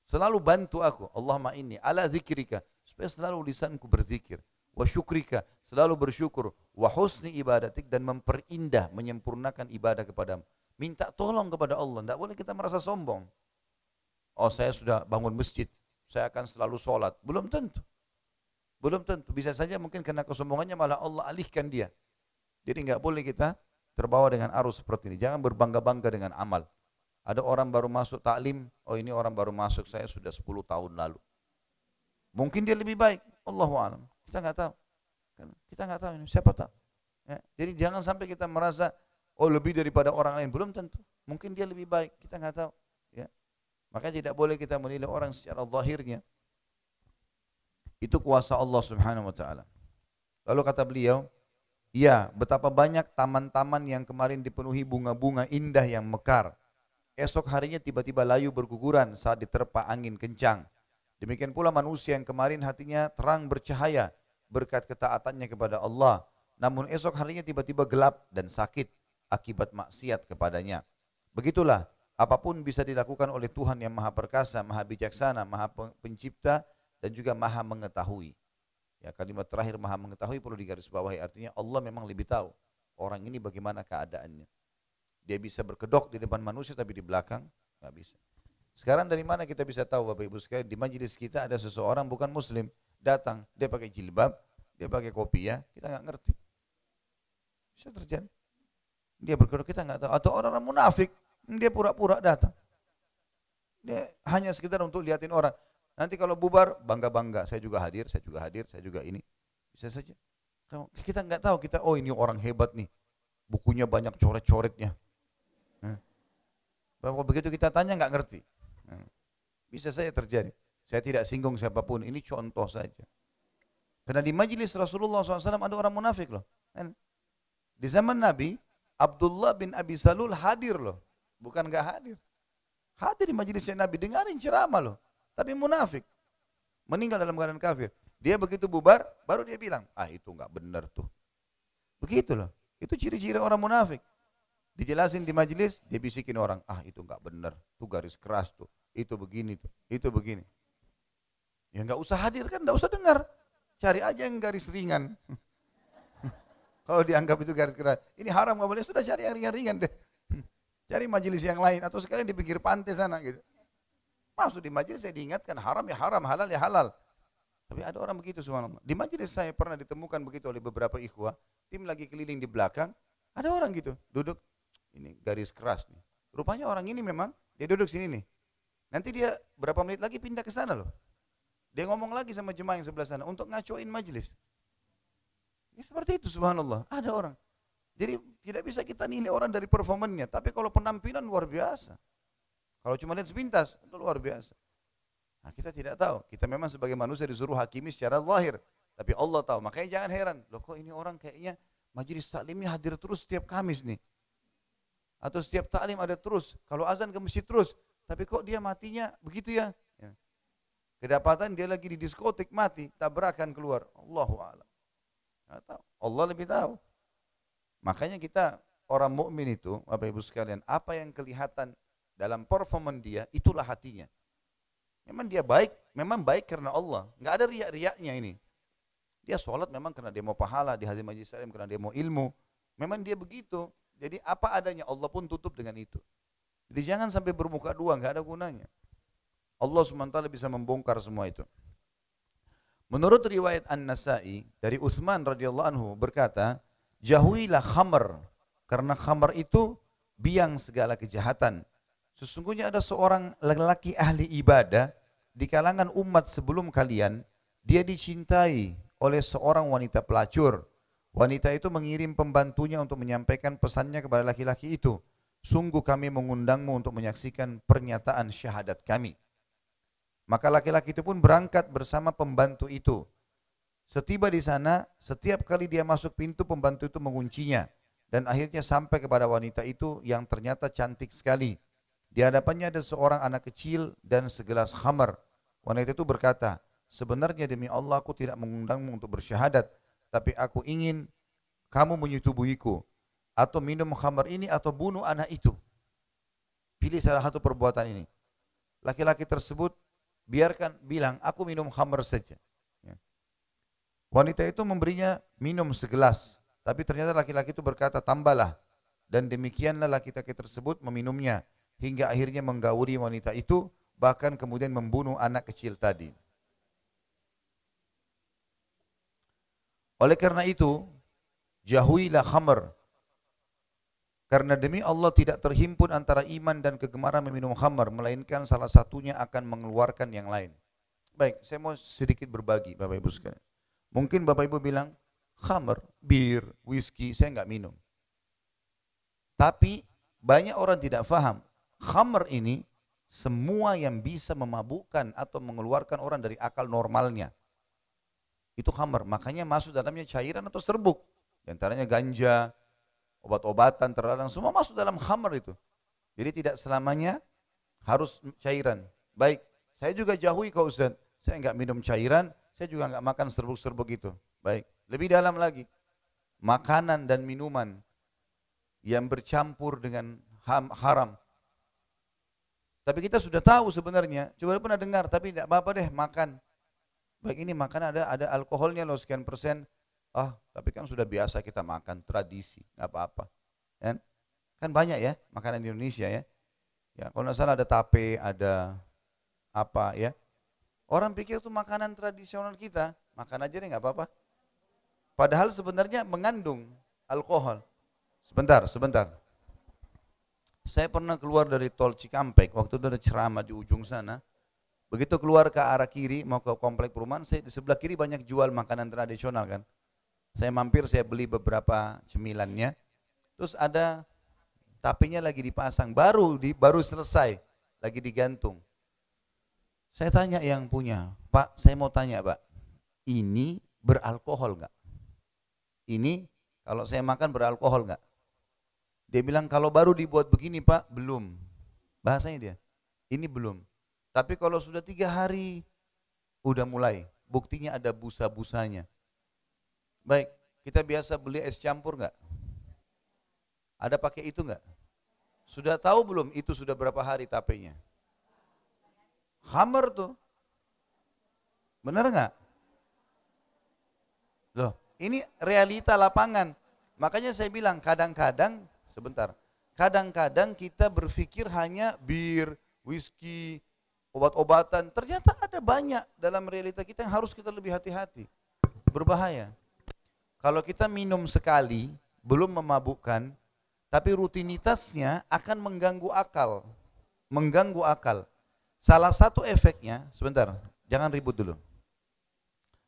Selalu bantu aku. Allahumma inni ala dzikrika, supaya selalu lisanku berzikir. Wa syukrika, selalu bersyukur. Wa husni ibadatik, dan memperindah, menyempurnakan ibadah kepadamu. Minta tolong kepada Allah. Tidak boleh kita merasa sombong. Oh, saya sudah bangun masjid, saya akan selalu sholat. Belum tentu. Belum tentu. Bisa saja mungkin karena kesombongannya malah Allah alihkan dia. Jadi nggak boleh kita terbawa dengan arus seperti ini. Jangan berbangga-bangga dengan amal. Ada orang baru masuk taklim, oh ini orang baru masuk, saya sudah 10 tahun lalu. Mungkin dia lebih baik, Allahu a'lam. Kita nggak tahu. Kita nggak tahu ini, siapa tahu. Ya, jadi jangan sampai kita merasa oh lebih daripada orang lain, belum tentu. Mungkin dia lebih baik, kita nggak tahu. Ya. Makanya tidak boleh kita menilai orang secara zahirnya. Itu kuasa Allah Subhanahu wa taala. Lalu kata beliau, ya, betapa banyak taman-taman yang kemarin dipenuhi bunga-bunga indah yang mekar. Esok harinya tiba-tiba layu berguguran saat diterpa angin kencang. Demikian pula manusia yang kemarin hatinya terang bercahaya berkat ketaatannya kepada Allah. Namun esok harinya tiba-tiba gelap dan sakit akibat maksiat kepadanya. Begitulah, apapun bisa dilakukan oleh Tuhan yang maha perkasa, maha bijaksana, maha pencipta, dan juga maha mengetahui. Ya, kalimat terakhir maha mengetahui perlu digarisbawahi, artinya Allah memang lebih tahu orang ini bagaimana keadaannya. Dia bisa berkedok di depan manusia tapi di belakang nggak bisa. Sekarang dari mana kita bisa tahu Bapak Ibu sekalian, di majelis kita ada seseorang bukan muslim datang, dia pakai jilbab, dia pakai kopiah, kita nggak ngerti. Bisa terjadi. Dia berkedok kita nggak tahu, atau orang-orang munafik, dia pura-pura datang. Dia hanya sekedar untuk liatin orang. Nanti kalau bubar, bangga-bangga, saya juga hadir, saya juga ini. Bisa saja. Kita nggak tahu, kita, oh ini orang hebat nih. Bukunya banyak coret-coretnya. Bahwa begitu kita tanya nggak ngerti. Bisa saja terjadi. Saya tidak singgung siapapun, ini contoh saja. Karena di majelis Rasulullah SAW ada orang munafik loh. Di zaman Nabi, Abdullah bin Abi Salul hadir loh. Bukan nggak hadir. Hadir di majelisnya Nabi, dengarin ceramah loh. Tapi munafik, meninggal dalam keadaan kafir. Dia begitu bubar, baru dia bilang, ah itu nggak benar tuh. Begitu loh, itu ciri-ciri orang munafik. Dijelasin di majelis, dia bisikin orang, ah itu nggak benar, tuh garis keras tuh, itu begini tuh, itu begini. Ya nggak usah hadir kan, nggak usah dengar, cari aja yang garis ringan. Kalau dianggap itu garis keras, ini haram nggak boleh, sudah cari yang ringan-ringan deh. Cari majelis yang lain atau sekalian di pinggir pantai sana gitu. Masuk di majelis saya diingatkan haram ya haram, halal ya halal. Tapi ada orang begitu subhanallah. Di majelis saya pernah ditemukan begitu oleh beberapa ikhwah, tim lagi keliling di belakang, ada orang gitu, duduk, ini garis keras nih. Rupanya orang ini memang, dia duduk sini nih. Nanti dia berapa menit lagi pindah ke sana loh. Dia ngomong lagi sama jemaah yang sebelah sana untuk ngacoin majelis. Ya, seperti itu subhanallah, ada orang. Jadi tidak bisa kita nilai orang dari performanya, tapi kalau penampilan luar biasa. Kalau cuma lihat sepintas, itu luar biasa. Nah, kita tidak tahu. Kita memang sebagai manusia disuruh hakimi secara zahir. Tapi Allah tahu. Makanya jangan heran. Loh kok ini orang kayaknya majelis taklimnya hadir terus setiap Kamis nih. Atau setiap taklim ada terus. Kalau azan ke masjid terus. Tapi kok dia matinya begitu ya? Ya. Kedapatan dia lagi di diskotik mati. Tabrakan keluar. Allahu a'lam. Nggak tahu. Allah lebih tahu. Makanya kita orang mukmin itu, Bapak Ibu sekalian, apa yang kelihatan dalam performan dia, itulah hatinya. Memang dia baik, memang baik karena Allah. Nggak ada riak-riaknya ini. Dia sholat memang karena dia mau pahala, di hadis majelis taklim karena dia mau ilmu. Memang dia begitu. Jadi apa adanya, Allah pun tutup dengan itu. Jadi jangan sampai bermuka dua, nggak ada gunanya. Allah SWT bisa membongkar semua itu. Menurut riwayat An-Nasai dari Utsman radhiyallahu anhu berkata, jauhilah khamr karena khamr itu biang segala kejahatan. Sesungguhnya ada seorang lelaki ahli ibadah di kalangan umat sebelum kalian, dia dicintai oleh seorang wanita pelacur. Wanita itu mengirim pembantunya untuk menyampaikan pesannya kepada laki-laki itu. Sungguh kami mengundangmu untuk menyaksikan pernyataan syahadat kami. Maka laki-laki itu pun berangkat bersama pembantu itu. Setiba di sana, setiap kali dia masuk pintu, pembantu itu menguncinya. Dan akhirnya sampai kepada wanita itu yang ternyata cantik sekali. Di hadapannya ada seorang anak kecil dan segelas khamar. Wanita itu berkata, sebenarnya demi Allah aku tidak mengundangmu untuk bersyahadat, tapi aku ingin kamu menyetubuhiku, atau minum khamar ini atau bunuh anak itu. Pilih salah satu perbuatan ini. Laki-laki tersebut bilang, aku minum khamar saja. Ya. Wanita itu memberinya minum segelas, tapi ternyata laki-laki itu berkata, tambahlah. Dan demikianlah laki-laki tersebut meminumnya, hingga akhirnya menggauli wanita itu, bahkan kemudian membunuh anak kecil tadi. Oleh karena itu, jauhilah khamr. Karena demi Allah tidak terhimpun antara iman dan kegemaran meminum khamr, melainkan salah satunya akan mengeluarkan yang lain. Baik, saya mau sedikit berbagi Bapak Ibu sekalian. Mungkin Bapak Ibu bilang, khamr, bir, whisky, saya enggak minum. Tapi banyak orang tidak faham, khamr ini semua yang bisa memabukkan atau mengeluarkan orang dari akal normalnya. Itu khamr, makanya masuk dalamnya cairan atau serbuk. Di antaranya ganja, obat-obatan terlarang, semua masuk dalam khamr itu. Jadi tidak selamanya harus cairan. Baik, saya juga jauhi kau Ustaz. Saya enggak minum cairan, saya juga enggak makan serbuk-serbuk itu. Baik, lebih dalam lagi. Makanan dan minuman yang bercampur dengan haram. Tapi kita sudah tahu sebenarnya, coba pernah dengar, tapi tidak apa-apa deh makan. Baik, ini makan ada alkoholnya loh sekian persen. Tapi kan sudah biasa kita makan, tradisi, nggak apa-apa. Kan banyak ya makanan di Indonesia ya. Ya, kalau nggak salah ada tape, ada apa ya. Orang pikir itu makanan tradisional kita, makan aja deh nggak apa-apa. Padahal sebenarnya mengandung alkohol. Sebentar. Saya pernah keluar dari tol Cikampek, waktu itu ada ceramah di ujung sana. Begitu keluar ke arah kiri, mau ke komplek perumahan, di sebelah kiri banyak jual makanan tradisional kan. Saya mampir, saya beli beberapa cemilannya. Terus ada tapenya lagi dipasang, baru selesai, lagi digantung. Saya tanya yang punya, Pak, saya mau tanya Pak, ini beralkohol nggak? Ini kalau saya makan beralkohol nggak? Dia bilang kalau baru dibuat begini Pak, belum. Bahasanya dia, ini belum. Tapi kalau sudah 3 hari, udah mulai. Buktinya ada busa-busanya. Baik, kita biasa beli es campur nggak? Ada pakai itu nggak? Sudah tahu belum itu sudah berapa hari tapenya? Khamr tuh. Benar nggak? Loh, ini realita lapangan. Makanya saya bilang kadang-kadang, kadang-kadang kita berpikir hanya bir, whisky, obat-obatan. Ternyata ada banyak dalam realita kita yang harus kita lebih hati-hati. Berbahaya. Kalau kita minum sekali, belum memabukkan, tapi rutinitasnya akan mengganggu akal. Salah satu efeknya, sebentar, jangan ribut dulu.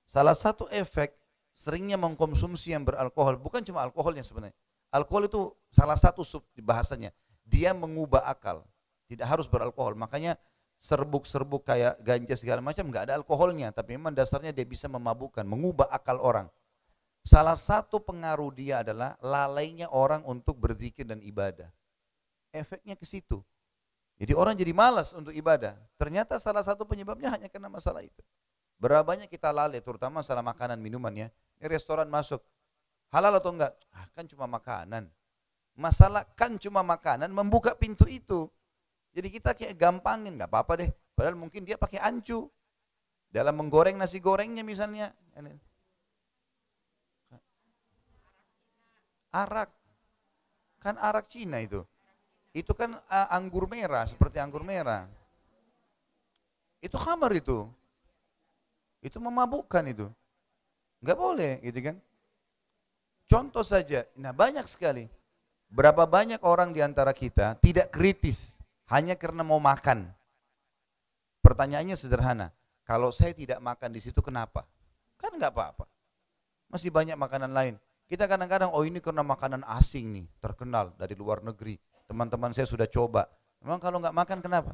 Salah satu efek seringnya mengkonsumsi yang beralkohol, bukan cuma alkoholnya sebenarnya. Alkohol itu salah satu bahasanya, dia mengubah akal. Tidak harus beralkohol, makanya serbuk-serbuk kayak ganja segala macam nggak ada alkoholnya, tapi memang dasarnya dia bisa memabukkan, mengubah akal orang. Salah satu pengaruh dia adalah lalainya orang untuk berzikir dan ibadah. Efeknya ke situ. Jadi orang jadi malas untuk ibadah. Ternyata salah satu penyebabnya hanya karena masalah itu. Berapa banyak kita lalai, terutama masalah makanan minuman ya. Ini restoran masuk, halal atau enggak? Kan cuma makanan. Masalah kan cuma makanan membuka pintu itu. Jadi kita kayak gampangin, nggak apa-apa deh. Padahal mungkin dia pakai ancu dalam menggoreng nasi gorengnya misalnya. Arak, kan arak Cina itu kan anggur merah, seperti anggur merah. Itu khamar itu Itu memabukkan itu. Nggak boleh gitu kan. Contoh saja, nah banyak sekali. Berapa banyak orang di antara kita tidak kritis hanya karena mau makan. Pertanyaannya sederhana, kalau saya tidak makan di situ kenapa? Kan nggak apa-apa. Masih banyak makanan lain. Kita kadang-kadang, oh ini karena makanan asing nih, terkenal dari luar negeri. Teman-teman saya sudah coba. Memang kalau nggak makan kenapa?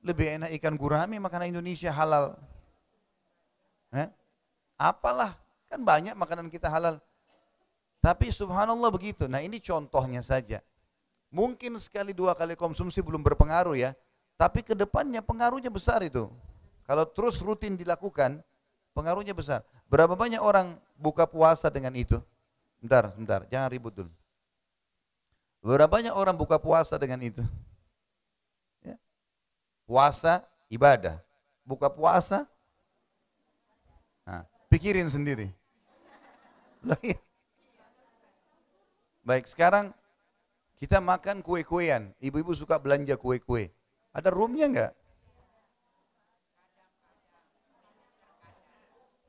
Lebih enak ikan gurame makanan Indonesia halal. Apalah, kan banyak makanan kita halal. Tapi subhanallah begitu. Nah ini contohnya saja. Mungkin sekali dua kali konsumsi belum berpengaruh ya. Tapi ke depannya pengaruhnya besar itu. Kalau terus rutin dilakukan, pengaruhnya besar. Berapa banyak orang buka puasa dengan itu? Bentar, jangan ribut dulu. Berapa banyak orang buka puasa dengan itu? Ya. Puasa, ibadah. Buka puasa, nah, pikirin sendiri. Baik, sekarang kita makan kue-kuean. Ibu-ibu suka belanja kue-kue. Ada roomnya enggak?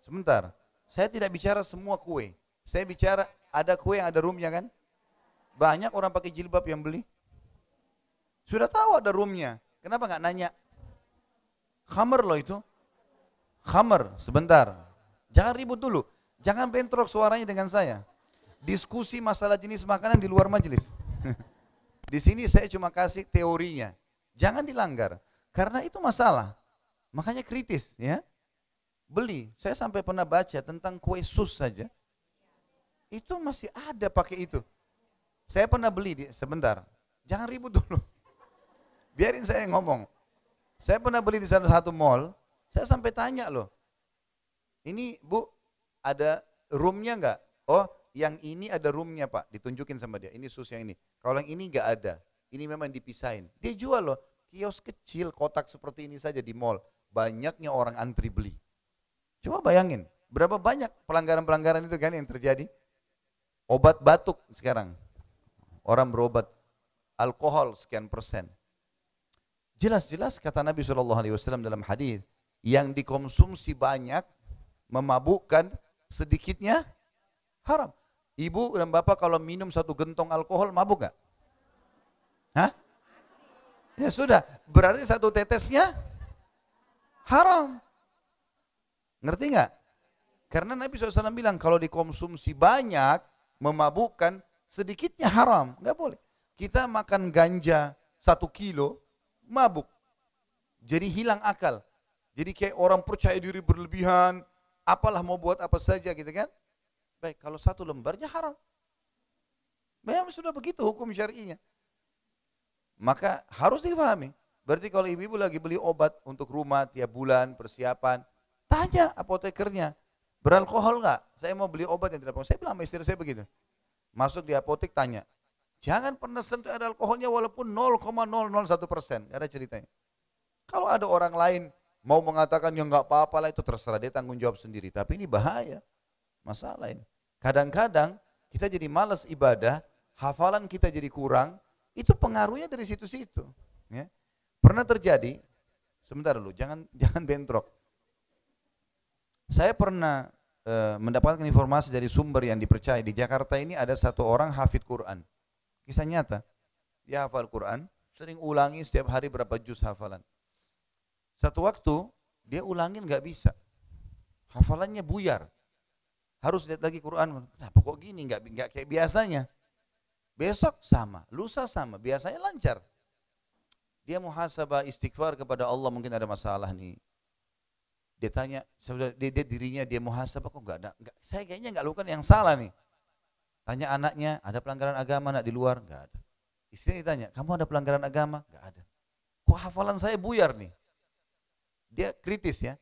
Sebentar, saya tidak bicara semua kue. Saya bicara ada kue yang ada roomnya kan? Banyak orang pakai jilbab yang beli. Sudah tahu ada roomnya. Kenapa nggak nanya? Khamar loh itu. Khamar, sebentar. Jangan ribut dulu. Jangan bentrok suaranya dengan saya. Diskusi masalah jenis makanan di luar majelis. Di sini saya cuma kasih teorinya. Jangan dilanggar. Karena itu masalah. Makanya kritis ya. Beli. Saya sampai pernah baca tentang kue sus saja. Itu masih ada pakai itu. Saya pernah beli, sebentar. Jangan ribut dulu. Biarin saya ngomong. Saya pernah beli di salah satu mall. Saya sampai tanya loh. Ini bu, ada roomnya enggak? Oh, yang ini ada roomnya pak. Ditunjukin sama dia. Ini sus yang ini. Kalau yang ini enggak ada. Ini memang dipisahin. Dia jual loh. Kios kecil, kotak seperti ini saja di mall. Banyaknya orang antri beli. Coba bayangin. Berapa banyak pelanggaran-pelanggaran itu kan yang terjadi. Obat batuk sekarang. Orang berobat alkohol sekian persen. Jelas-jelas kata Nabi SAW dalam hadis yang dikonsumsi banyak memabukkan, sedikitnya haram. Ibu dan bapak kalau minum satu gentong alkohol mabuk gak? Hah? Ya sudah, berarti satu tetesnya haram. Ngerti gak? Karena Nabi SAW bilang kalau dikonsumsi banyak memabukkan, sedikitnya haram, nggak boleh. Kita makan ganja 1 kilo, mabuk. Jadi hilang akal. Jadi kayak orang percaya diri berlebihan, apalah mau buat apa saja gitu kan. Baik, kalau 1 lembarnya haram. Memang sudah begitu hukum syar'inya. Maka harus dipahami. Berarti kalau ibu-ibu lagi beli obat untuk rumah tiap bulan, persiapan, tanya apotekernya, beralkohol nggak? Saya mau beli obat yang tidak beralkohol. Saya bilang sama istri saya begitu. Masuk di apotek tanya, jangan pernah sentuh ada alkoholnya walaupun 0,001%, gak ada ceritanya. Kalau ada orang lain mau mengatakan yang nggak apa-apa lah itu terserah, dia tanggung jawab sendiri. Tapi ini bahaya, masalah ini. Kadang-kadang kita jadi malas ibadah, hafalan kita jadi kurang, itu pengaruhnya dari situ-situ. Ya. Pernah terjadi, sebentar dulu, jangan bentrok. Saya pernah mendapatkan informasi dari sumber yang dipercaya. Di Jakarta ini ada satu orang hafid Quran. Kisah nyata. Dia hafal Quran, sering ulangi setiap hari berapa juz hafalan. Satu waktu dia ulangin nggak bisa. Hafalannya buyar. Harus lihat lagi Quran. Kenapa kok gini? Nggak kayak biasanya. Besok sama, lusa sama. Biasanya lancar. Dia muhasabah istighfar kepada Allah, mungkin ada masalah nih. Dia tanya, dirinya dia muhasabah kok saya kayaknya nggak lakukan yang salah nih. Tanya anaknya, ada pelanggaran agama nak di luar? Nggak ada. Istrinya ditanya, kamu ada pelanggaran agama? Nggak ada. Kok hafalan saya buyar nih? Dia kritis ya.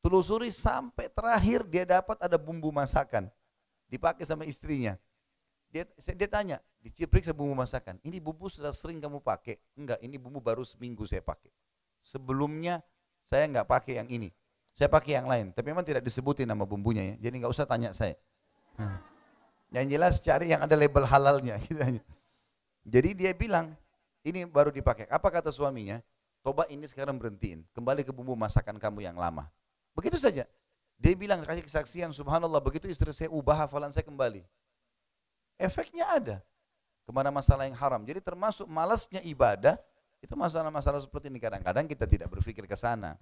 Telusuri sampai terakhir dia dapat ada bumbu masakan. Dipakai sama istrinya. Dia tanya, diperiksa bumbu masakan. Ini bumbu sudah sering kamu pakai? Enggak, ini bumbu baru seminggu saya pakai. Sebelumnya saya nggak pakai yang ini. Saya pakai yang lain, tapi memang tidak disebutin nama bumbunya ya. Jadi nggak usah tanya saya. Yang jelas cari yang ada label halalnya. Jadi dia bilang, ini baru dipakai. Apa kata suaminya? Coba ini sekarang berhentiin, kembali ke bumbu masakan kamu yang lama. Begitu saja. Dia bilang, kasih kesaksian, subhanallah, begitu istri saya ubah hafalan saya kembali. Efeknya ada kepada masalah yang haram. Jadi termasuk malasnya ibadah, itu masalah-masalah seperti ini. Kadang-kadang kita tidak berpikir ke sana.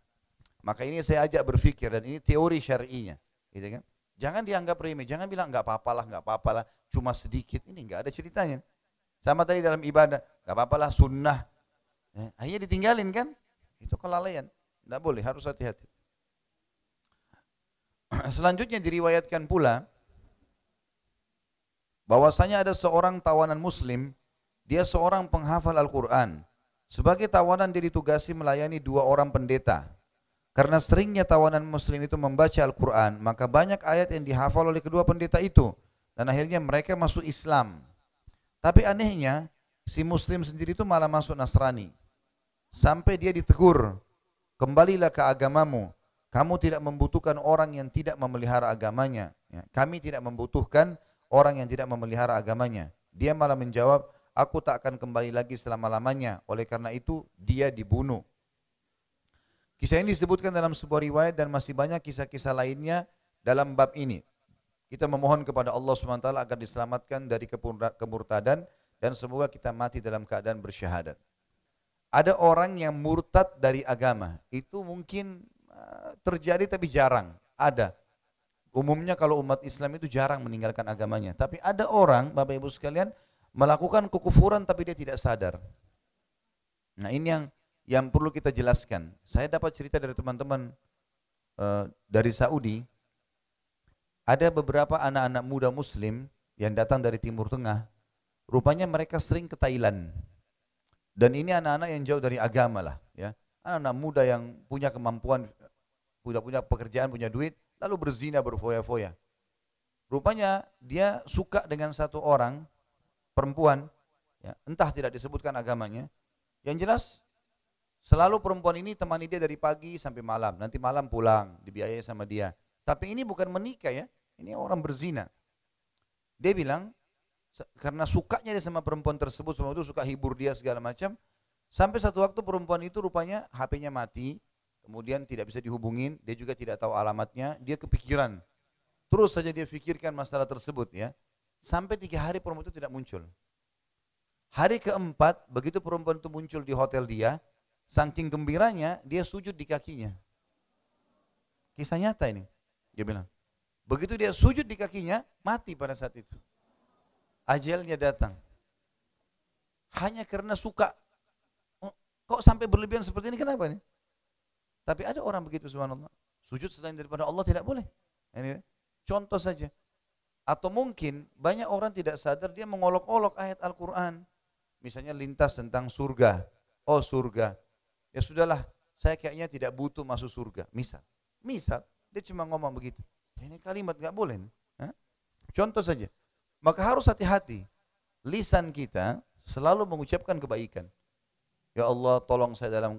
Maka ini saya ajak berpikir, dan ini teori syar'inya. Gitu kan? Jangan dianggap remeh, jangan bilang nggak apa-apalah, cuma sedikit. Ini nggak ada ceritanya. Sama tadi dalam ibadah, nggak apa-apalah, sunnah. Akhirnya ditinggalin kan? Itu kelalaian. Nggak boleh, harus hati-hati. Selanjutnya diriwayatkan pula bahwasanya ada seorang tawanan muslim, dia seorang penghafal Al-Quran. Sebagai tawanan dia ditugasi melayani 2 orang pendeta. Karena seringnya tawanan muslim itu membaca Al-Quran, maka banyak ayat yang dihafal oleh kedua pendeta itu. Dan akhirnya mereka masuk Islam. Tapi anehnya, si muslim sendiri itu malah masuk Nasrani. Sampai dia ditegur, kembalilah ke agamamu. Kamu tidak membutuhkan orang yang tidak memelihara agamanya. Kami tidak membutuhkan orang yang tidak memelihara agamanya. Dia malah menjawab, aku tak akan kembali lagi selama-lamanya. Oleh karena itu, dia dibunuh. Kisah ini disebutkan dalam sebuah riwayat dan masih banyak kisah-kisah lainnya dalam bab ini. Kita memohon kepada Allah SWT agar diselamatkan dari kemurtadan dan semoga kita mati dalam keadaan bersyahadat. Ada orang yang murtad dari agama. Itu mungkin terjadi tapi jarang. Ada. Umumnya kalau umat Islam itu jarang meninggalkan agamanya. Tapi ada orang, Bapak Ibu sekalian, melakukan kekufuran tapi dia tidak sadar. Nah ini yang perlu kita jelaskan. Saya dapat cerita dari teman-teman dari Saudi. Ada beberapa anak-anak muda muslim yang datang dari Timur Tengah. Rupanya mereka sering ke Thailand. Dan ini anak-anak yang jauh dari agama lah. Ya. Anak-anak muda yang punya kemampuan, punya pekerjaan, punya duit, lalu berzina, berfoya-foya. Rupanya dia suka dengan satu orang, perempuan, ya, entah tidak disebutkan agamanya. Yang jelas, selalu perempuan ini temani dia dari pagi sampai malam. Nanti malam pulang, dibiayai sama dia. Tapi ini bukan menikah ya, ini orang berzina. Dia bilang, karena sukanya dia sama perempuan tersebut, semua itu suka hibur dia segala macam. Sampai satu waktu perempuan itu rupanya HP-nya mati, kemudian tidak bisa dihubungin, dia juga tidak tahu alamatnya, dia kepikiran. Terus saja dia pikirkan masalah tersebut ya. Sampai 3 hari perempuan itu tidak muncul. Hari keempat, begitu perempuan itu muncul di hotel dia, saking gembiranya, dia sujud di kakinya. Kisah nyata ini, dia bilang. Begitu dia sujud di kakinya, mati pada saat itu. Ajalnya datang. Hanya karena suka. Kok sampai berlebihan seperti ini, kenapa nih? Tapi ada orang begitu, subhanallah. Sujud selain daripada Allah tidak boleh. Ini contoh saja. Atau mungkin banyak orang tidak sadar dia mengolok-olok ayat Al-Quran. Misalnya lintas tentang surga. Oh surga. Ya sudahlah, saya kayaknya tidak butuh masuk surga. Misal, dia cuma ngomong begitu. Ini kalimat gak boleh. Contoh saja. Maka harus hati-hati. Lisan kita selalu mengucapkan kebaikan. Ya Allah tolong saya dalam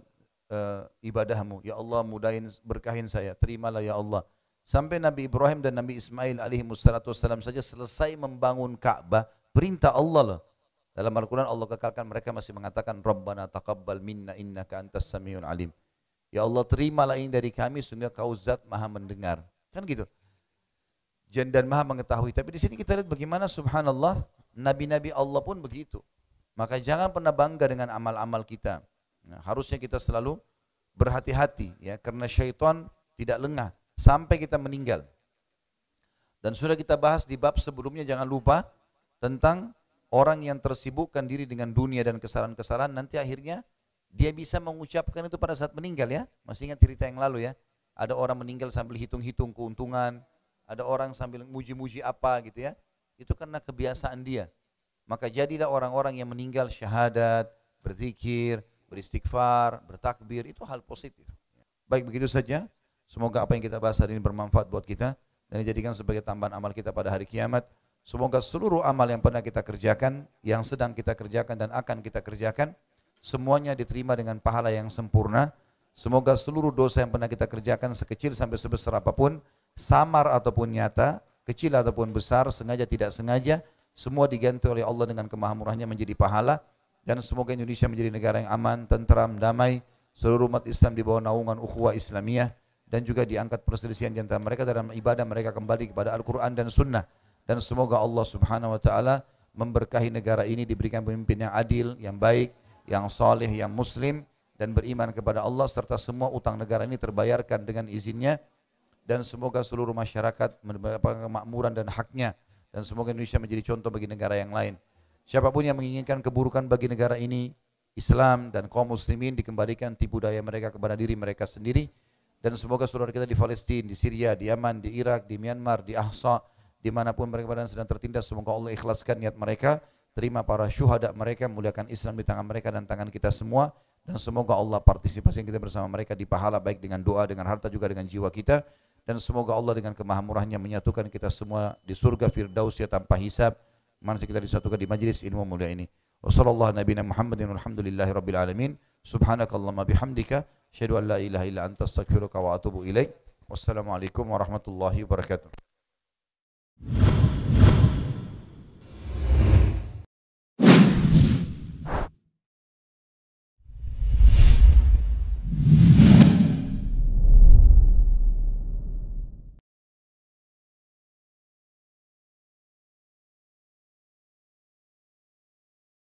ibadahmu. Ya Allah mudahin berkahin saya. Terimalah ya Allah. Sampai Nabi Ibrahim dan Nabi Ismail alaihimussalam saja selesai membangun Ka'bah. Perintah Allah loh. Dalam Al-Quran Allah kekalkan mereka masih mengatakan Rabbana taqabbal minna innaka antas samiun alim. Ya Allah terimalah ini dari kami sehingga kau zat maha mendengar. Kan gitu. Dan maha mengetahui. Tapi di sini kita lihat bagaimana subhanallah nabi-nabi Allah pun begitu. Maka jangan pernah bangga dengan amal-amal kita. Nah, harusnya kita selalu berhati-hati ya karena syaitan tidak lengah sampai kita meninggal. Dan sudah kita bahas di bab sebelumnya, jangan lupa tentang orang yang tersibukkan diri dengan dunia dan kesalahan-kesalahan, nanti akhirnya dia bisa mengucapkan itu pada saat meninggal ya. Masih ingat cerita yang lalu ya. Ada orang meninggal sambil hitung-hitung keuntungan, ada orang sambil muji-muji apa gitu ya. Itu karena kebiasaan dia. Maka jadilah orang-orang yang meninggal syahadat, berzikir, beristighfar, bertakbir, itu hal positif. Baik, begitu saja. Semoga apa yang kita bahas hari ini bermanfaat buat kita dan dijadikan sebagai tambahan amal kita pada hari kiamat. Semoga seluruh amal yang pernah kita kerjakan, yang sedang kita kerjakan dan akan kita kerjakan, semuanya diterima dengan pahala yang sempurna. Semoga seluruh dosa yang pernah kita kerjakan sekecil sampai sebesar apapun, samar ataupun nyata, kecil ataupun besar, sengaja tidak sengaja, semua diganti oleh Allah dengan kemahamurahnya menjadi pahala. Dan semoga Indonesia menjadi negara yang aman, tentram, damai, seluruh umat Islam di bawah naungan ukhuwah Islamiyah, dan juga diangkat perselisihan di antara mereka dalam ibadah mereka kembali kepada Al-Quran dan Sunnah. Dan semoga Allah Subhanahu Wa Taala memberkahi negara ini, diberikan pemimpin yang adil, yang baik, yang saleh, yang muslim dan beriman kepada Allah, serta semua utang negara ini terbayarkan dengan izinnya, dan semoga seluruh masyarakat mendapatkan kemakmuran dan haknya, dan semoga Indonesia menjadi contoh bagi negara yang lain. Siapapun yang menginginkan keburukan bagi negara ini, Islam dan kaum muslimin, dikembalikan tipu daya mereka kepada diri mereka sendiri. Dan semoga saudara kita di Palestina, di Syria, di Yaman, di Irak, di Myanmar, di Ahsa, dimanapun mereka sedang tertindas, semoga Allah ikhlaskan niat mereka, terima para syuhada mereka, muliakan Islam di tangan mereka dan tangan kita semua, dan semoga Allah partisipasi kita bersama mereka di pahala, baik dengan doa, dengan harta, juga dengan jiwa kita, dan semoga Allah dengan kemahamurahnya menyatukan kita semua di surga Firdausnya tanpa hisab, mana kita disatukan di majlis ilmu mulia ini. Wassallallahu nabiyana Muhammadin walhamdulillahi rabbil alamin. Subhanakallahumma bihamdika asyhadu an la ilaha illa anta astaghfiruka wa atubu ilaik. Wassalamualaikum warahmatullahi wabarakatuh.